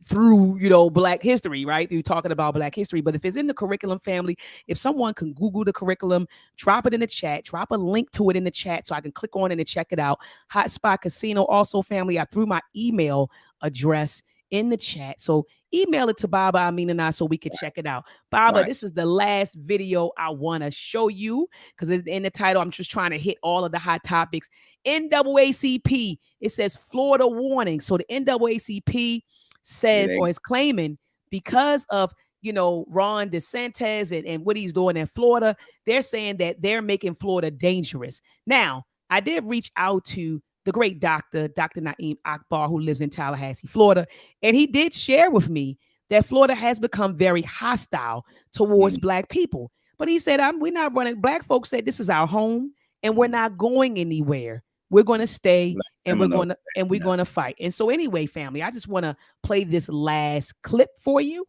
through, Black history, right? Through talking about Black history. But if it's in the curriculum, family, if someone can Google the curriculum, drop it in the chat, drop a link to it in the chat so I can click on it and check it out. Hotspot Casino. Also, family, I threw my email address in the chat. So email it to Baba, and I, so we can check it out. Baba, this is the last video I want to show you because it's in the title. I'm just trying to hit all of the hot topics. NAACP, it says Florida warning. So the NAACP says, or is claiming, because of Ron DeSantis and what he's doing in Florida, they're saying that they're making Florida dangerous. Now, I did reach out to the great Dr. Naeem Akbar, who lives in Tallahassee, Florida, and he did share with me that Florida has become very hostile towards Black people. But he said, we're not running. Black folks said this is our home, and we're not going anywhere. We're going to stay, and we're going to fight. And so, anyway, family, I just want to play this last clip for you.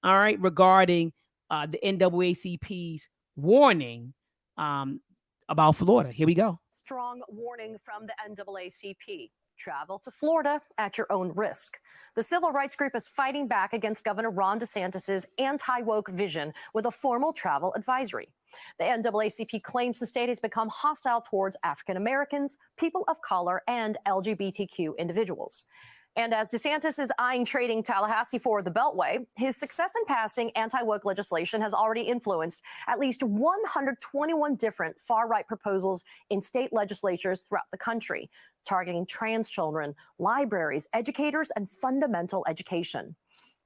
All right, regarding the NAACP's warning about Florida. Here we go. Strong warning from the NAACP. Travel to Florida at your own risk. The civil rights group is fighting back against Governor Ron DeSantis' anti-woke vision with a formal travel advisory. The NAACP claims the state has become hostile towards African Americans, people of color, and LGBTQ individuals. And as DeSantis is eyeing trading Tallahassee for the Beltway, his success in passing anti-woke legislation has already influenced at least 121 different far-right proposals in state legislatures throughout the country, targeting trans children, libraries, educators, and fundamental education.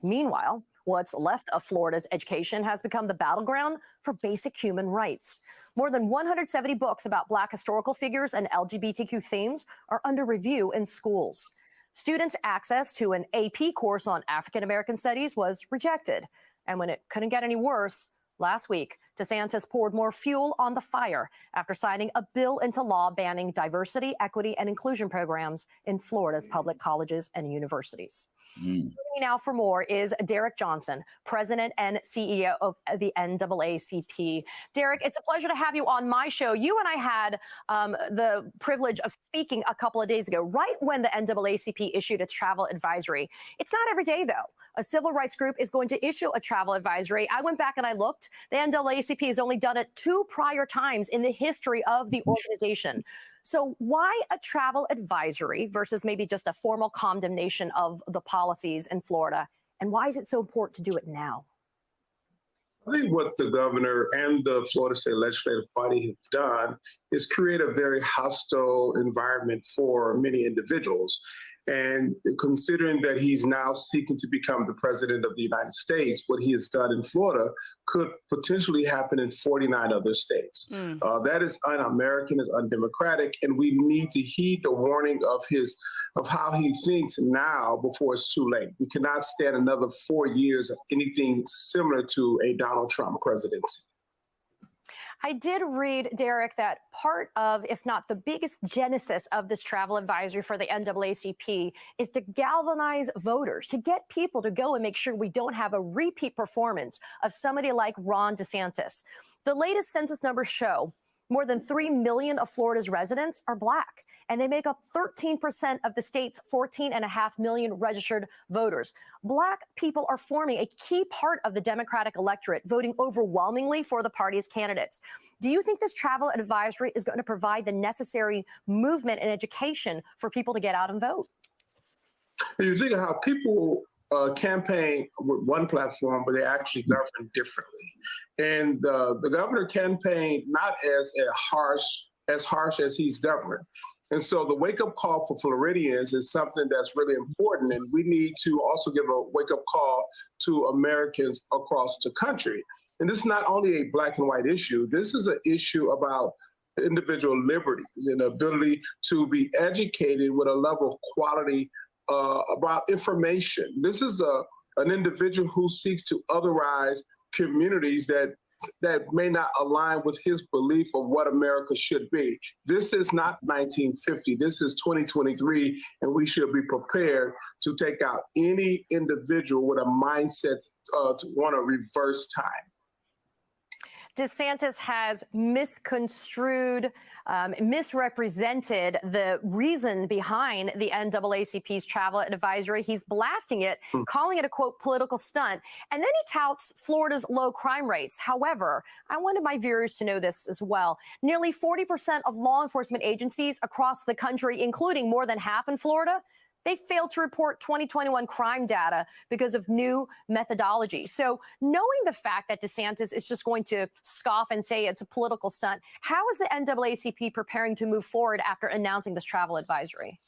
Meanwhile, what's left of Florida's education has become the battleground for basic human rights. More than 170 books about Black historical figures and LGBTQ themes are under review in schools. Students' access to an AP course on African American studies was rejected. And when it couldn't get any worse, last week, DeSantis poured more fuel on the fire after signing a bill into law banning diversity, equity, and inclusion programs in Florida's public colleges and universities. Joining me now for more is Derek Johnson, President and CEO of the NAACP. Derek, it's a pleasure to have you on my show. You and I had the privilege of speaking a couple of days ago, right when the NAACP issued its travel advisory. It's not every day, though. A civil rights group is going to issue a travel advisory. I went back and I looked. The NAACP has only done it 2 prior times in the history of the organization. So why a travel advisory versus maybe just a formal condemnation of the policies in Florida? And why is it so important to do it now? I think what the governor and the Florida State Legislative Body have done is create a very hostile environment for many individuals. And considering that he's now seeking to become the president of the United States, what he has done in Florida could potentially happen in 49 other states. That is un-American, is undemocratic, and we need to heed the warning of how he thinks now before it's too late. We cannot stand another 4 years of anything similar to a Donald Trump presidency. I did read, Derek, that part of, if not the biggest genesis of this travel advisory for the NAACP is to galvanize voters, to get people to go and make sure we don't have a repeat performance of somebody like Ron DeSantis. The latest census numbers show more than 3 million of Florida's residents are Black, and they make up 13% of the state's 14.5 million registered voters. Black people are forming a key part of the Democratic electorate, voting overwhelmingly for the party's candidates. Do you think this travel advisory is going to provide the necessary movement and education for people to get out and vote? You think of how people campaign with one platform, but they actually govern differently. And the governor campaigned not as harsh as he's governed. And so the wake-up call for Floridians is something that's really important. And we need to also give a wake-up call to Americans across the country. And this is not only a black and white issue. This is an issue about individual liberties and ability to be educated with a level of quality about information. This is an individual who seeks to otherize communities that may not align with his belief of what America should be. This is not 1950. This is 2023, and we should be prepared to take out any individual with a mindset to want to reverse time. DeSantis has misconstrued, misrepresented the reason behind the NAACP's travel advisory. He's blasting it, calling it a, quote, political stunt. And then he touts Florida's low crime rates. However, I wanted my viewers to know this as well. Nearly 40% of law enforcement agencies across the country, including more than half in Florida, they failed to report 2021 crime data because of new methodology. So knowing the fact that DeSantis is just going to scoff and say it's a political stunt, how is the NAACP preparing to move forward after announcing this travel advisory?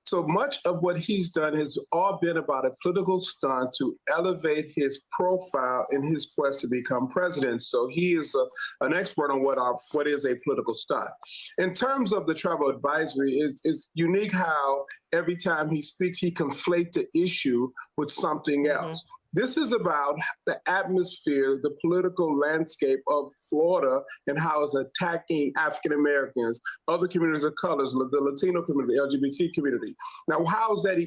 So much of what he's done has all been about a political stunt to elevate his profile in his quest to become president. So he is an expert on what is a political stunt. In terms of the travel advisory, it's unique how every time he speaks, he conflates the issue with something else. This is about the atmosphere, the political landscape of Florida and how it's attacking African Americans, other communities of colors, the Latino community, LGBT community. Now, how is that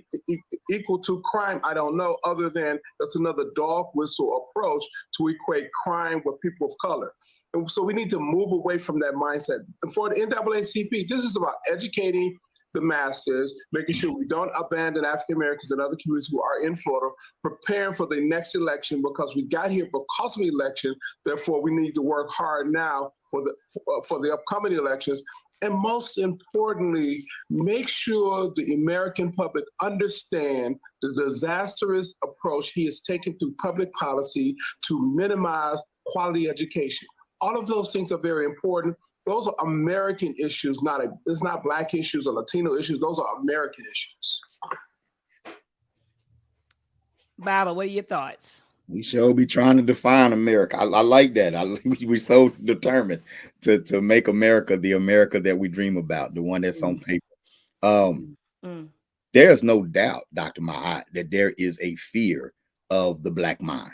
equal to crime? I don't know, other than that's another dog whistle approach to equate crime with people of color. And so we need to move away from that mindset. And for the NAACP, this is about educating the masses, making sure we don't abandon African Americans and other communities who are in Florida, preparing for the next election because we got here because of the election. Therefore, we need to work hard now for the upcoming elections. And most importantly, make sure the American public understand the disastrous approach he has taken through public policy to minimize quality education. All of those things are very important. Those are American issues, it's not Black issues or Latino issues. Those are American issues. Baba, what are your thoughts? We sure be trying to define America. I like that. We're so determined to make America the America that we dream about, the one that's on paper. There's no doubt, Dr. Maat, that there is a fear of the Black mind.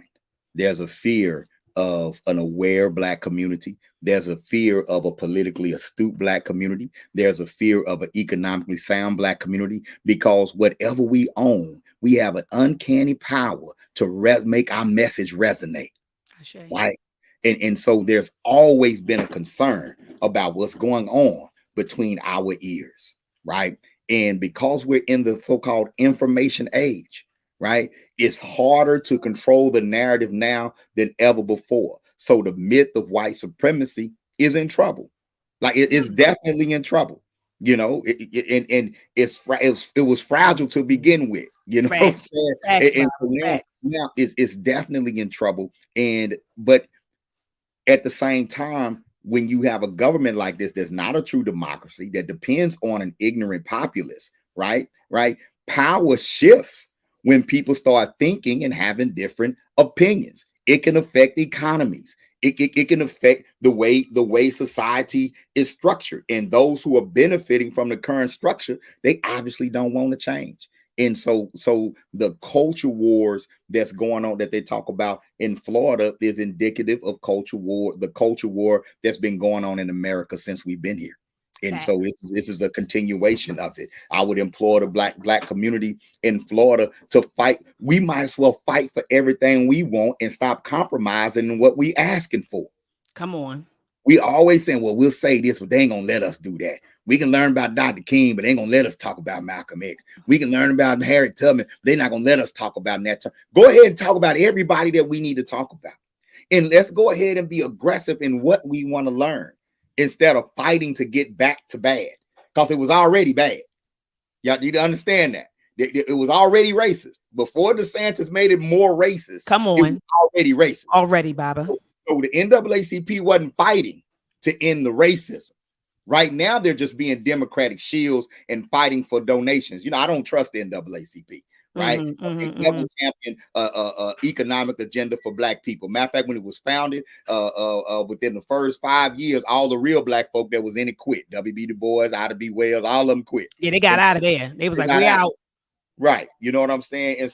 There's a fear of an aware Black community. There's a fear of a politically astute Black community. There's a fear of an economically sound Black community, because whatever we own, we have an uncanny power to make our message resonate. Right. And so there's always been a concern about what's going on between our ears. Right. And because we're in the so-called information age, right, it's harder to control the narrative now than ever before. So the myth of white supremacy is in trouble. Like it is definitely in trouble, you know, and it was fragile to begin with, you know what I'm saying? And so now it's definitely in trouble. But at the same time, when you have a government like this, that's not a true democracy, that depends on an ignorant populace, right? Power shifts when people start thinking and having different opinions. It can affect economies. It can affect the way society is structured. And those who are benefiting from the current structure, they obviously don't want to change. And so the culture wars that's going on that they talk about in Florida is indicative of the culture war that's been going on in America since we've been here. And so this is a continuation of it. I would implore the black community in Florida to fight. We might as well fight for everything we want and stop compromising what we asking for. Come on. We always saying, well, we'll say this, but they ain't gonna let us do that. We can learn about Dr. King, but they ain't gonna let us talk about Malcolm X. We can learn about Harriet Tubman, but they're not gonna let us talk about that. Go ahead and talk about everybody that we need to talk about. And let's go ahead and be aggressive in what we want to learn, instead of fighting to get back to bad, because it was already bad. Y'all need to understand that. It was already racist. Before DeSantis made it more racist, come on, it was already racist. Already, Baba. So the NAACP wasn't fighting to end the racism. Right now, they're just being Democratic shields and fighting for donations. You know, I don't trust the NAACP. right? They never championed economic agenda for black people. Matter of fact, when it was founded, within the first 5 years, all the real black folk that was in it quit. W.B. Du Bois, Ida B. Wells, all of them quit. Yeah, they got out of there. They was like, we out. Right. You know what I'm saying? And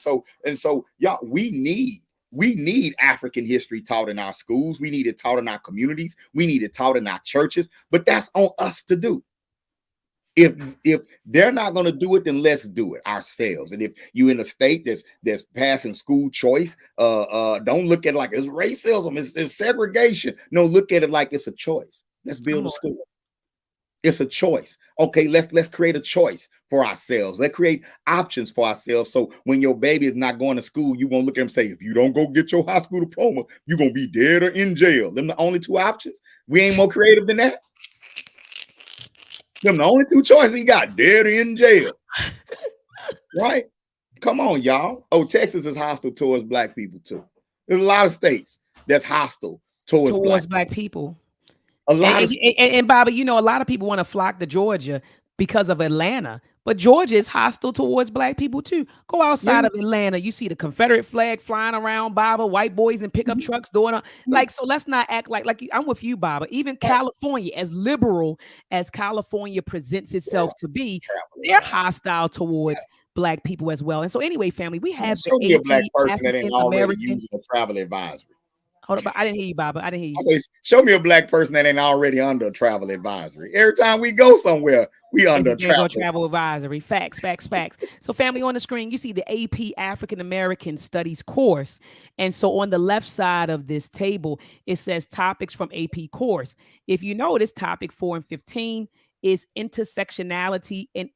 so, y'all, we need African history taught in our schools. We need it taught in our communities. We need it taught in our churches. But that's on us to do. If they're not going to do it, then let's do it ourselves. And if you in a state that's passing school choice, don't look at it like it's racism, it's segregation. No, look at it like it's a choice. Let's build a school. It's a choice. Okay, let's create a choice for ourselves. Let's create options for ourselves. So when your baby is not going to school, you won't look at them and say, if you don't go get your high school diploma, you're going to be dead or in jail. Them the only two options. We ain't more creative than that. Them the only two choices you got, dead or in jail. Right? Come on, y'all. Oh, Texas is hostile towards black people too. There's a lot of states that's hostile towards black people. A lot and Bobby, you know, a lot of people want to flock to Georgia because of Atlanta, but Georgia is hostile towards black people too. Go outside of Atlanta, you see the Confederate flag flying around, Baba, white boys in pickup trucks doing like, so let's not act like I'm with you, Baba. Even California, as liberal as California presents itself to be, they're hostile towards black people as well. And so anyway, family, we have show me a black person African that ain't already American using a travel advisory. Hold on, I didn't hear you, Baba. I didn't hear you. I say, show me a black person that ain't already under a travel advisory. Every time we go somewhere, we under a travel advisory. Facts. So family, on the screen, you see the AP African American Studies course. And so on the left side of this table, it says topics from AP course. If you notice, topic 4 and 15 is intersectionality and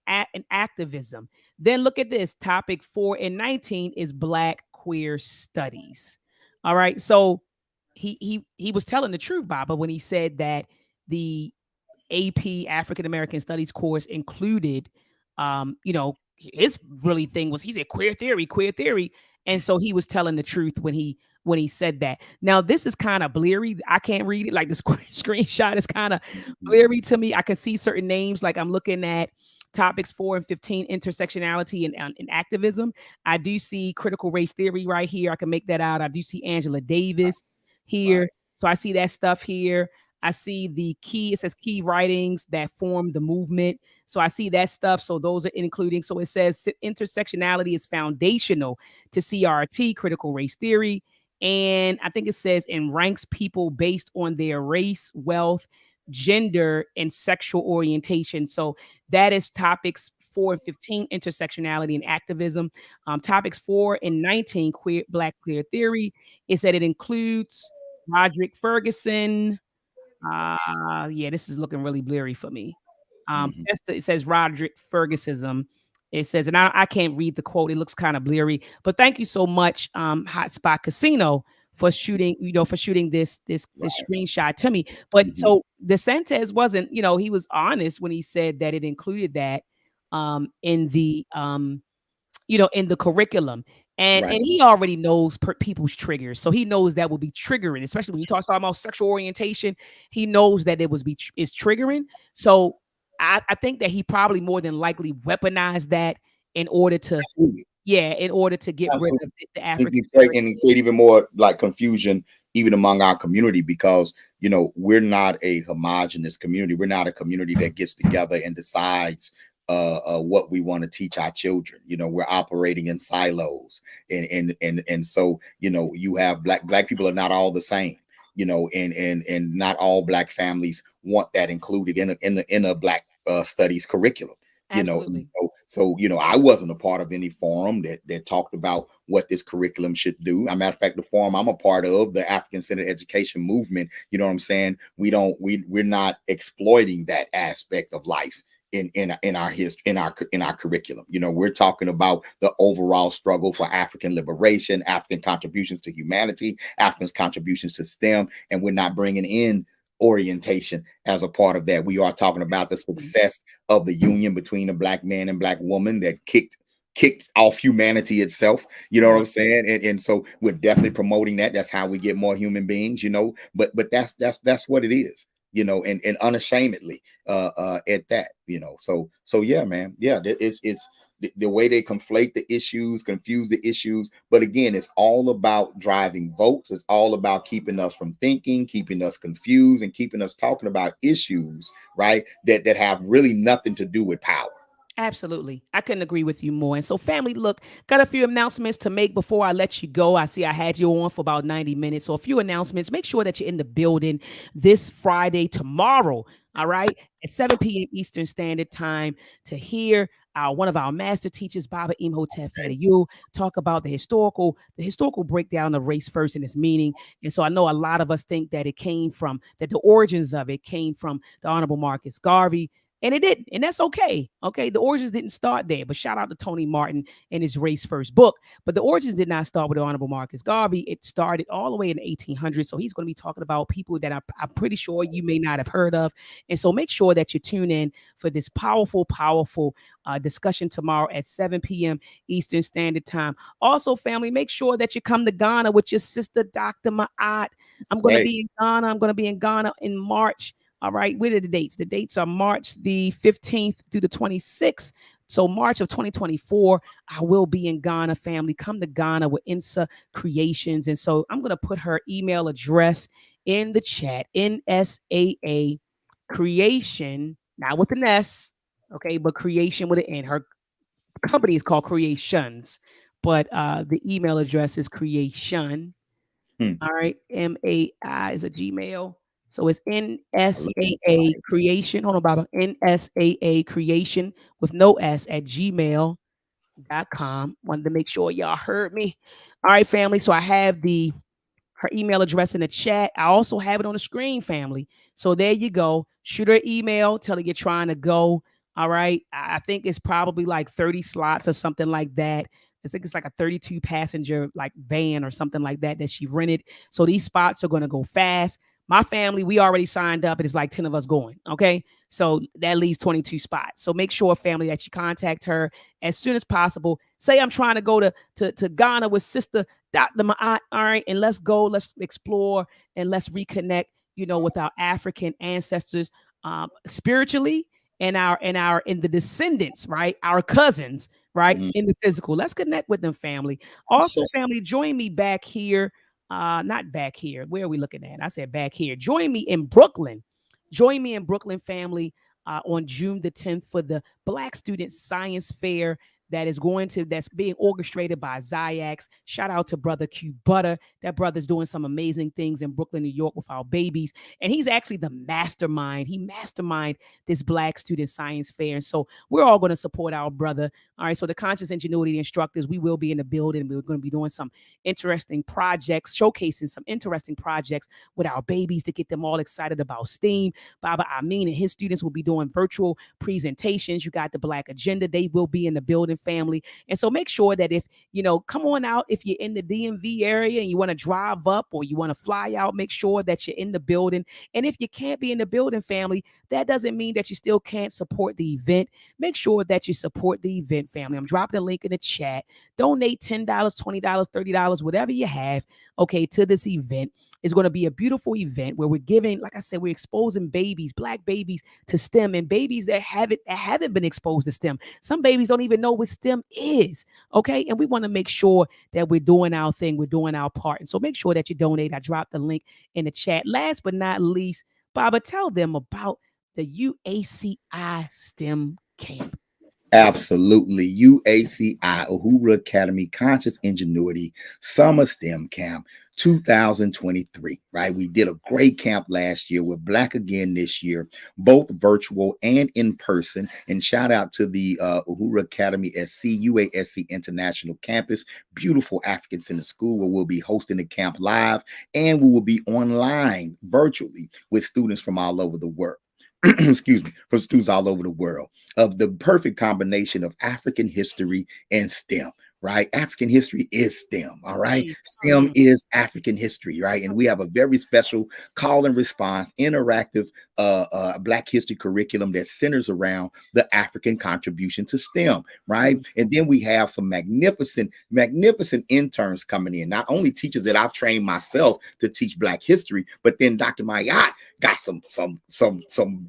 activism. Then look at this, topic 4 and 19 is Black queer studies. All right, so he was telling the truth, Baba, when he said that the AP African American Studies course included, you know, his really thing was, he said queer theory, and so he was telling the truth when he said that. Now this is kind of blurry. I can't read it. Like the screenshot is kind of blurry to me. I can see certain names. Like I'm looking at topics 4 and 15, intersectionality and activism. I do see critical race theory right here. I can make that out. I do see Angela Davis here. Right. So I see that stuff here. I see the key, it says key writings that form the movement. So I see that stuff. So those are including, so it says intersectionality is foundational to CRT, critical race theory. And I think it says, and ranks people based on their race, wealth, gender, and sexual orientation. So that is topics 4 and 15, intersectionality and activism. Topics 4 and 19, Black queer theory, is that it includes Roderick Ferguson. Yeah, this is looking really blurry for me. It says Roderick Ferguson. It says, and I can't read the quote. It looks kind of blurry. But thank you so much, Hotspot Casino, for shooting, this screenshot to me. But so DeSantis wasn't, he was honest when he said that it included that in the in the curriculum. And he already knows people's triggers. So he knows that will be triggering, especially when you talk about sexual orientation. He knows that is triggering. So I think that he probably more than likely weaponized that in order to get rid of the African and create even more like confusion even among our community, because we're not a homogenous community. We're not a community that gets together and decides what we want to teach our children. We're operating in silos, and so you have black people are not all the same, and not all black families want that included in a black studies curriculum. So I wasn't a part of any forum that talked about what this curriculum should do. As a matter of fact, the forum I'm a part of, the African Centered Education Movement, you know what I'm saying? We're not exploiting that aspect of life in our history, in our curriculum. We're talking about the overall struggle for African liberation, African contributions to humanity, Africans' contributions to STEM, and we're not bringing in orientation as a part of that. We are talking about the success of the union between a black man and black woman that kicked off humanity itself. You know what I'm saying? And so we're definitely promoting that. That's how we get more human beings, but that's what it is. And unashamedly at that, so yeah, man, yeah, it's the way they conflate the issues, confuse the issues. But again, it's all about driving votes. It's all about keeping us from thinking, keeping us confused, and keeping us talking about issues, right, that have really nothing to do with power. Absolutely. I couldn't agree with you more. And so, family, look, got a few announcements to make before I let you go. I see I had you on for about 90 minutes. So a few announcements. Make sure that you're in the building this Friday, tomorrow, all right, at 7 p.m. Eastern Standard Time to hear one of our master teachers, Baba Imhotep Fadayu, talk about the historical breakdown of race first and its meaning. And so I know a lot of us think that the origins of it came from the Honorable Marcus Garvey. And it didn't. And that's okay. Okay. The origins didn't start there. But shout out to Tony Martin and his Race First book. But the origins did not start with the Honorable Marcus Garvey. It started all the way in the 1800s. So he's going to be talking about people that I'm pretty sure you may not have heard of. And so make sure that you tune in for this powerful discussion tomorrow at 7 p.m. Eastern Standard Time. Also, family, make sure that you come to Ghana with your sister, Dr. Maat. I'm going to be in Ghana. I'm going to be in Ghana in March. All right, what are the dates? The dates are March the 15th through the 26th. So March of 2024, I will be in Ghana, family. Come to Ghana with INSA Creations. And so I'm going to put her email address in the chat, NSAA Creation, not with an S, okay, but creation with an N. Her company is called Creations, but the email address is creation. All right, MAI is a Gmail. So it's NSAA Creation. Hold on, Baba. NSAA Creation with no S at gmail.com. Wanted to make sure y'all heard me. All right, family. So I have her email address in the chat. I also have it on the screen, family. So there you go. Shoot her email. Tell her you're trying to go. All right. I think it's probably like 30 slots or something like that. I think it's like a 32 passenger like van or something like that she rented. So these spots are going to go fast. My family, we already signed up. It is like 10 of us going. Okay. So that leaves 22 spots. So make sure, family, that you contact her as soon as possible. Say I'm trying to go to Ghana with Sister Dr. Maat. All right. And let's go. Let's explore and let's reconnect, with our African ancestors spiritually and in the descendants, right? Our cousins, right? In the physical. Let's connect with them, family. Also, family, join me back here. Not back here. Where are we looking at? I said back here. Join me in Brooklyn. Join me in Brooklyn, family, on June the 10th for the Black Student Science Fair that's being orchestrated by Ziax. Shout out to Brother Q Butter. That brother's doing some amazing things in Brooklyn, New York with our babies. And he's actually the mastermind. He masterminded this Black Student Science Fair. And so we're all going to support our brother. All right. So the Conscious Ingenuity instructors, we will be in the building. We're going to be doing some interesting projects, showcasing some interesting projects with our babies to get them all excited about STEAM. Baba Amin and his students will be doing virtual presentations. You got the Black Agenda. They will be in the building, family. And so make sure that if, come on out, if you're in the DMV area and you want to drive up or you want to fly out, make sure that you're in the building. And if you can't be in the building, family, that doesn't mean that you still can't support the event. Make sure that you support the event, family. I'm dropping a link in the chat. Donate $10, $20, $30, whatever you have, okay, to this event. It's going to be a beautiful event where we're giving, like I said, we're exposing babies, Black babies, to STEM, and babies that haven't been exposed to STEM. Some babies don't even know what STEM is, okay? And we want to make sure that we're doing our thing, we're doing our part. And so make sure that you donate. I dropped the link in the chat. Last but not least, Baba, tell them about the UACI STEM Camp. Absolutely. UACI, Uhuru Academy Conscious Ingenuity Summer STEM Camp 2023, right? We did a great camp last year. We're Black again this year, both virtual and in person. And shout out to the Uhuru Academy SC, UASC International Campus, beautiful African Center School, where we'll be hosting the camp live, and we will be online virtually with students from all over the world. Excuse me, from students all over the world, of the perfect combination of African history and STEM, right? African history is STEM, all right? STEM is African history, right? And we have a very special call and response, interactive Black history curriculum that centers around the African contribution to STEM, right? And then we have some magnificent interns coming in, not only teachers that I've trained myself to teach Black history, but then Dr. Maat got some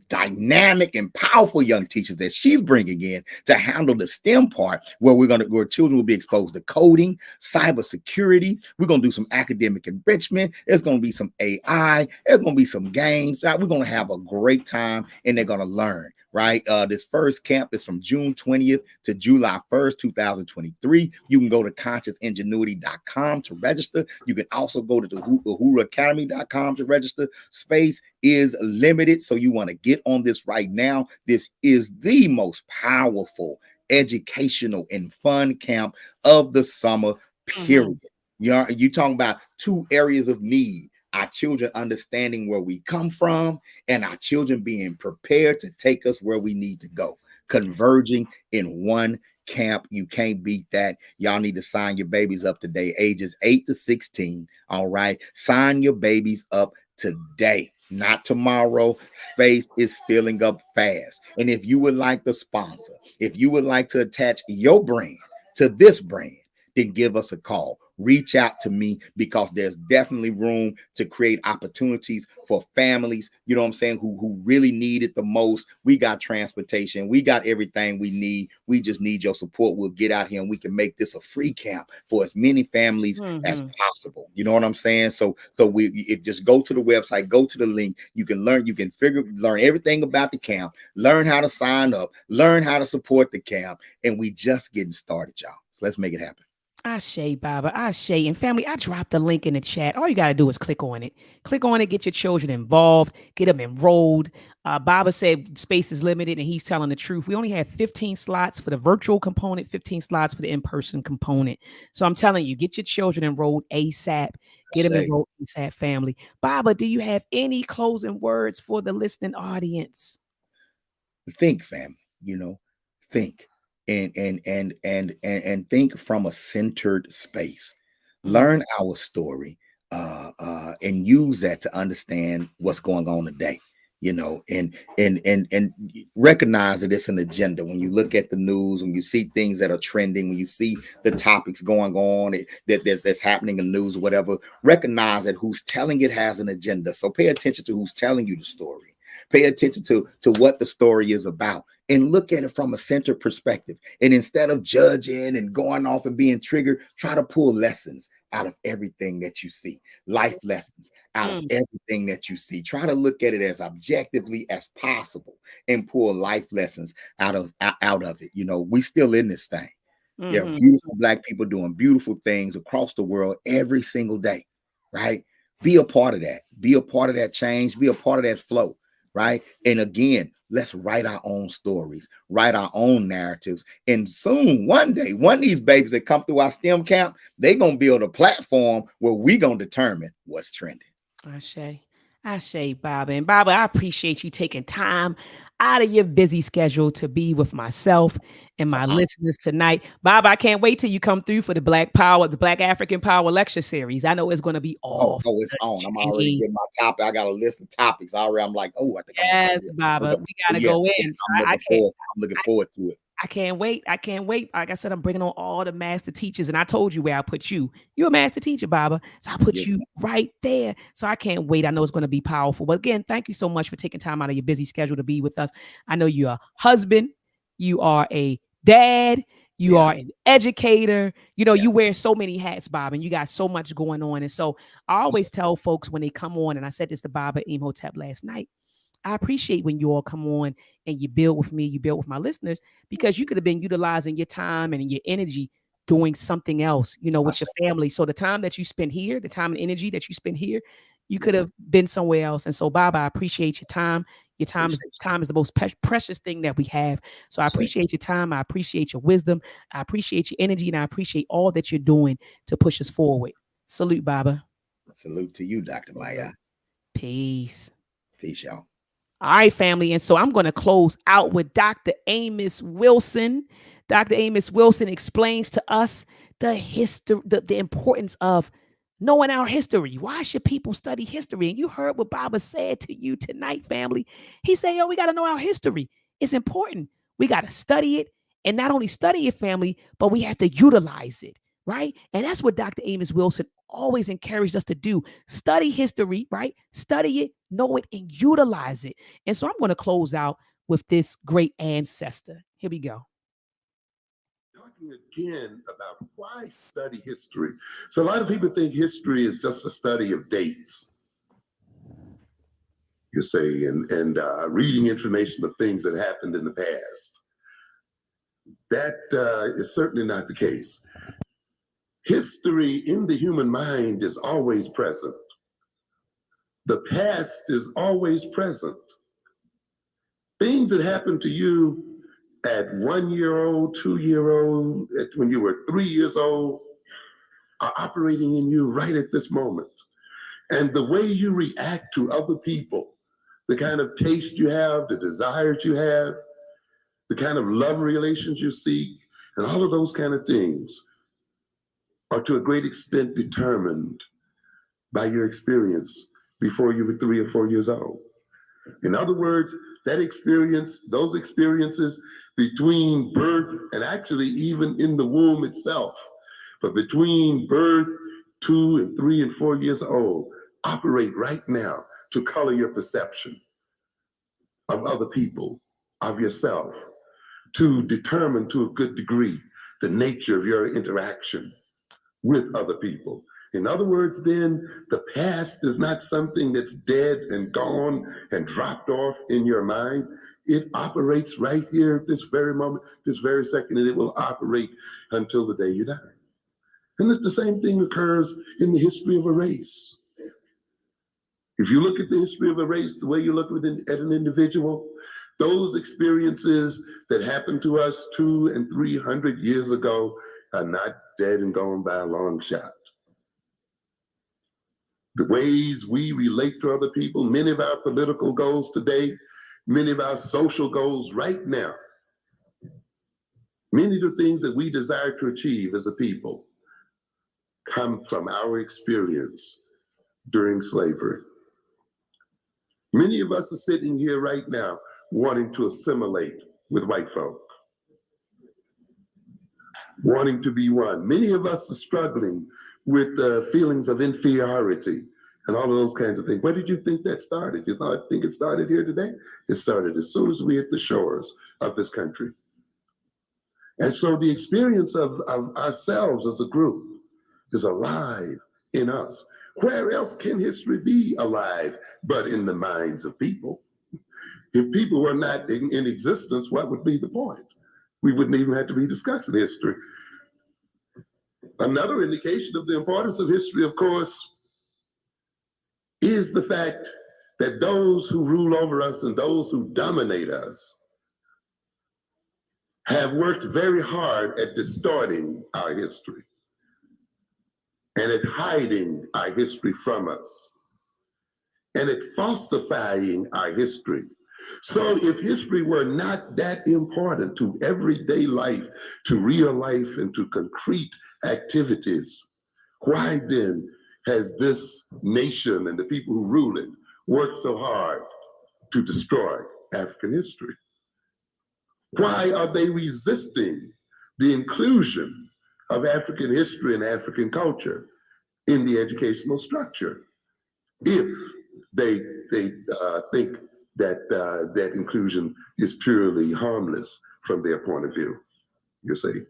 dynamic and powerful young teachers that she's bringing in to handle the STEM part, where children will be exposed to coding, cybersecurity. We're going to do some academic enrichment. There's going to be some AI. There's going to be some games. We're going to have a great time, and they're going to learn, right? This first camp is from June 20th to July 1st, 2023. You can go to consciousingenuity.com to register. You can also go to the uhuraacademy.com to register. Space is limited, so you want to get on this right now. This is the most powerful educational and fun camp of the summer, period. You talking about two areas of need: our children understanding where we come from, and our children being prepared to take us where we need to go, converging in one camp. You can't beat that. Y'all need to sign your babies up today, ages 8 to 16. All right, sign your babies up today, not tomorrow. Space is filling up fast. And if you would like to sponsor, if you would like to attach your brand to this brand, then give us a call. Reach out to me, because there's definitely room to create opportunities for families, you know what I'm saying, who really need it the most. We got transportation. We got everything we need. We just need your support. We'll get out here and we can make this a free camp for as many families as possible. You know what I'm saying? So just go to the website, go to the link. You can learn everything about the camp, learn how to sign up, learn how to support the camp. And we just getting started, y'all. So let's make it happen. Ashe, Baba, Ashe. And family, I dropped the link in the chat. All you got to do is click on it. Click on it, get your children involved, get them enrolled. Baba said space is limited, and he's telling the truth. We only have 15 slots for the virtual component, 15 slots for the in-person component. So I'm telling you, get your children enrolled ASAP. Get them enrolled ASAP, family. Baba, do you have any closing words for the listening audience? Think, family, think. And think from a centered space. Learn our story and use that to understand what's going on today, and recognize that it's an agenda. When you look at the news, when you see things that are trending, when you see the topics going on that's happening in the news or whatever, recognize that who's telling it has an agenda. So pay attention to who's telling you the story. Pay attention to what the story is about, and look at it from a centered perspective. And instead of judging and going off and being triggered, try to pull lessons out of everything that you see, life lessons out of everything that you see. Try to look at it as objectively as possible and pull life lessons out of it. We still in this thing. There are beautiful Black people doing beautiful things across the world every single day, right? Be a part of that. Be a part of that change. Be a part of that flow. Right. And again, let's write our own stories, write our own narratives. And soon, one day, one of these babies that come through our STEM camp, they're going to build a platform where we're going to determine what's trending. Ashe, Baba. And Baba, I appreciate you taking time out of your busy schedule to be with myself and my listeners tonight. Baba, I can't wait till you come through for the Black African Power lecture series. I know it's going to be all. Oh, it's on. I'm already getting my topic. I got a list of topics already. I'm like, I think Baba, we got to go in. I'm looking forward to it. I can't wait. Like I said, I'm bringing on all the master teachers, and I told you where I put you. You're a master teacher, Baba. So I put you right there. So I can't wait. I know it's going to be powerful. But again, thank you so much for taking time out of your busy schedule to be with us. I know you're a husband. You are a dad. You are an educator. You wear so many hats, Bob, and you got so much going on. And so I always tell folks when they come on, and I said this to Baba Imhotep last night, I appreciate when you all come on and you build with me, you build with my listeners, because you could have been utilizing your time and your energy doing something else, with your family. So the time that you spend here, the time and energy that you spend here, you could have been somewhere else. And so, Baba, I appreciate your time. Your time is the most precious thing that we have. So I appreciate your time. I appreciate your wisdom. I appreciate your energy, and I appreciate all that you're doing to push us forward. Salute, Baba. Salute to you, Dr. Maat. Peace. Peace, y'all. All right, family. And so I'm going to close out with Dr. Amos Wilson. Dr. Amos Wilson explains to us the importance of knowing our history. Why should people study history? And you heard what Baba said to you tonight, family. He said, yo, we got to know our history. It's important. We got to study it, and not only study it, family, but we have to utilize it, right? And that's what Dr. Amos Wilson always encouraged us to do. Study history, right? Study it, know it, and utilize it. And so I'm going to close out with this great ancestor. Here we go. Talking again about why study history. So a lot of people think history is just a study of dates, you say, and reading information of things that happened in the past. That is certainly not the case. History in the human mind is always present. The past is always present. Things that happened to you at 1 year old, 2 year old, when you were 3 years old, are operating in you right at this moment. And the way you react to other people, the kind of taste you have, the desires you have, the kind of love relations you seek, and all of those kind of things are to a great extent determined by your experience before you were 3 or 4 years old. In other words, that experience, those experiences between birth and actually even in the womb itself, but between birth, 2 and 3 and 4 years old, operate right now to color your perception of other people, of yourself, to determine to a good degree the nature of your interaction with other people. In other words, then, the past is not something that's dead and gone and dropped off in your mind. It operates right here at this very moment, this very second, and it will operate until the day you die. And it's the same thing occurs in the history of a race. If you look at the history of a race, the way you look at an individual, those experiences that happened to us 200 and 300 years ago are not dead and gone by a long shot. The ways we relate to other people, many of our political goals today, many of our social goals right now, many of the things that we desire to achieve as a people come from our experience during slavery. Many of us are sitting here right now wanting to assimilate with white folk, wanting to be one. Many of us are struggling with feelings of inferiority and all of those kinds of things. Where did you think that started? You think it started here today? It started as soon as we hit the shores of this country. And so the experience of ourselves as a group is alive in us. Where else can history be alive but in the minds of people? If people were not in existence, what would be the point? We wouldn't even have to be discussing history. Another indication of the importance of history, of course, is the fact that those who rule over us and those who dominate us have worked very hard at distorting our history and at hiding our history from us and at falsifying our history. So if history were not that important to everyday life, to real life, and to concrete activities, why then has this nation and the people who rule it worked so hard to destroy African history? Why are they resisting the inclusion of African history and African culture in the educational structure if they think that that inclusion is purely harmless from their point of view, you see?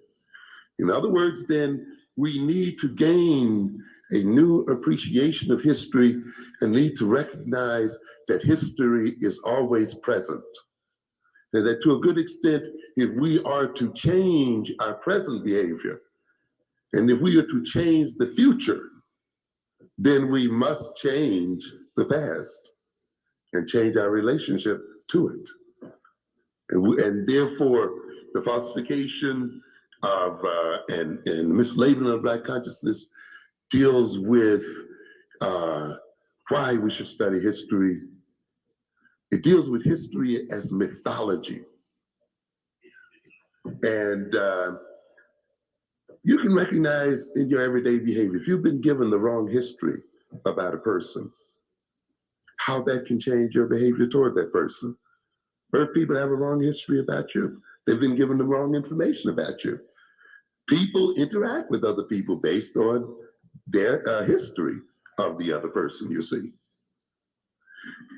In other words, then, we need to gain a new appreciation of history and need to recognize that history is always present. And that to a good extent, if we are to change our present behavior, and if we are to change the future, then we must change the past and change our relationship to it. And therefore, the falsification of and mislabeling of Black consciousness deals with why we should study history. It deals with history as mythology. And You can recognize in your everyday behavior, if you've been given the wrong history about a person, how that can change your behavior toward that person. Most people have a wrong history about you. They've been given the wrong information about you. People interact with other people based on their history of the other person, you see.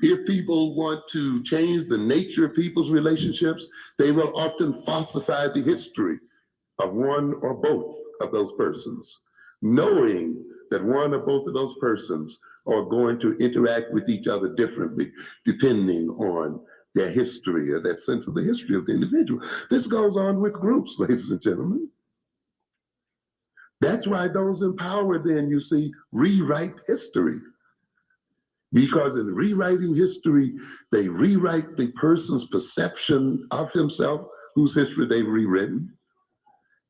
If people want to change the nature of people's relationships, they will often falsify the history of one or both of those persons, knowing that one or both of those persons are going to interact with each other differently, depending on their history or that sense of the history of the individual. This goes on with groups, ladies and gentlemen. That's why those in power then, you see, rewrite history. Because in rewriting history, they rewrite the person's perception of himself, whose history they've rewritten.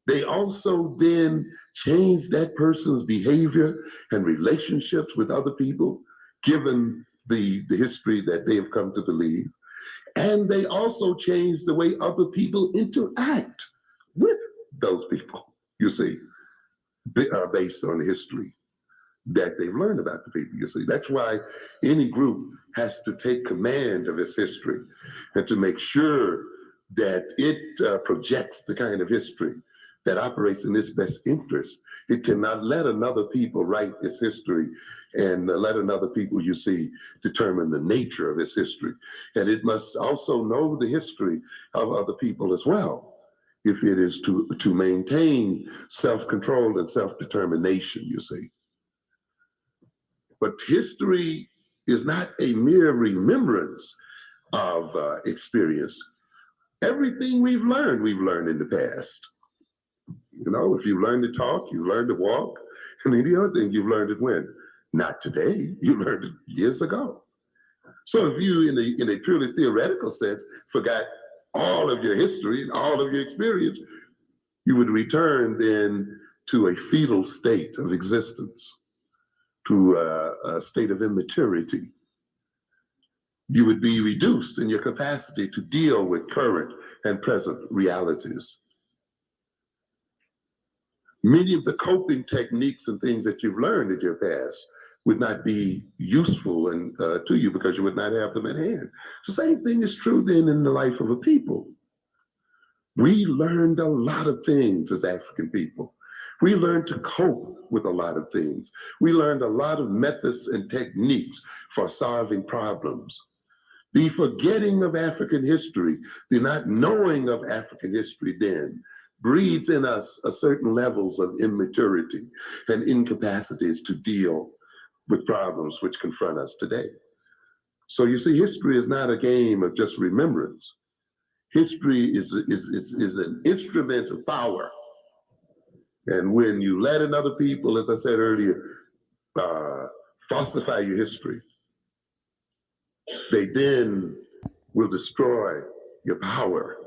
They also then change that person's behavior and relationships with other people, given the history that they have come to believe. And they also change the way other people interact with those people, you see, based on the history that they've learned about the people, you see. That's why any group has to take command of its history and to make sure that it projects the kind of history that operates in its best interest. It cannot let another people write its history and let another people, you see, determine the nature of its history. And it must also know the history of other people as well, if it is to maintain self-control and self-determination, you see. But history is not a mere remembrance of experience. Everything we've learned in the past. You know, if you learned to talk, you learned to walk, and any other thing, you've learned it when? Not today, you learned it years ago. So if you, in a purely theoretical sense, forgot all of your history and all of your experience, you would return then to a fetal state of existence, to a state of immaturity. You would be reduced in your capacity to deal with current and present realities. Many of the coping techniques and things that you've learned in your past would not be useful to you because you would not have them at hand. The same thing is true then in the life of a people. We learned a lot of things as African people. We learned to cope with a lot of things. We learned a lot of methods and techniques for solving problems. The forgetting of African history, the not knowing of African history then, breeds in us a certain levels of immaturity and incapacities to deal with problems which confront us today. So you see, history is not a game of just remembrance. History is an instrument of power. And when you let in other people, as I said earlier, falsify your history, they then will destroy your power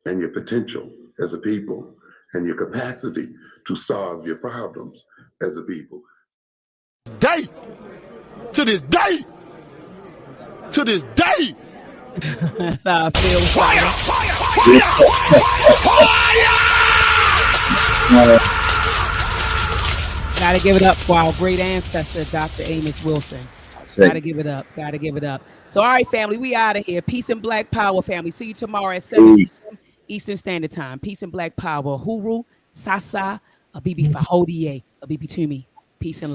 and your potential as a people and your capacity to solve your problems as a people. To this day. That's how I feel. Fire! Gotta give it up for our great ancestor, Dr. Amos Wilson. Gotta give it up. So, all right, family, we out of here. Peace and Black Power, family. See you tomorrow at 7 p.m. Eastern Standard Time. Peace and Black Power. Huru, Sasa, Abibi Fahodie, Abibi Tumi. Peace and love.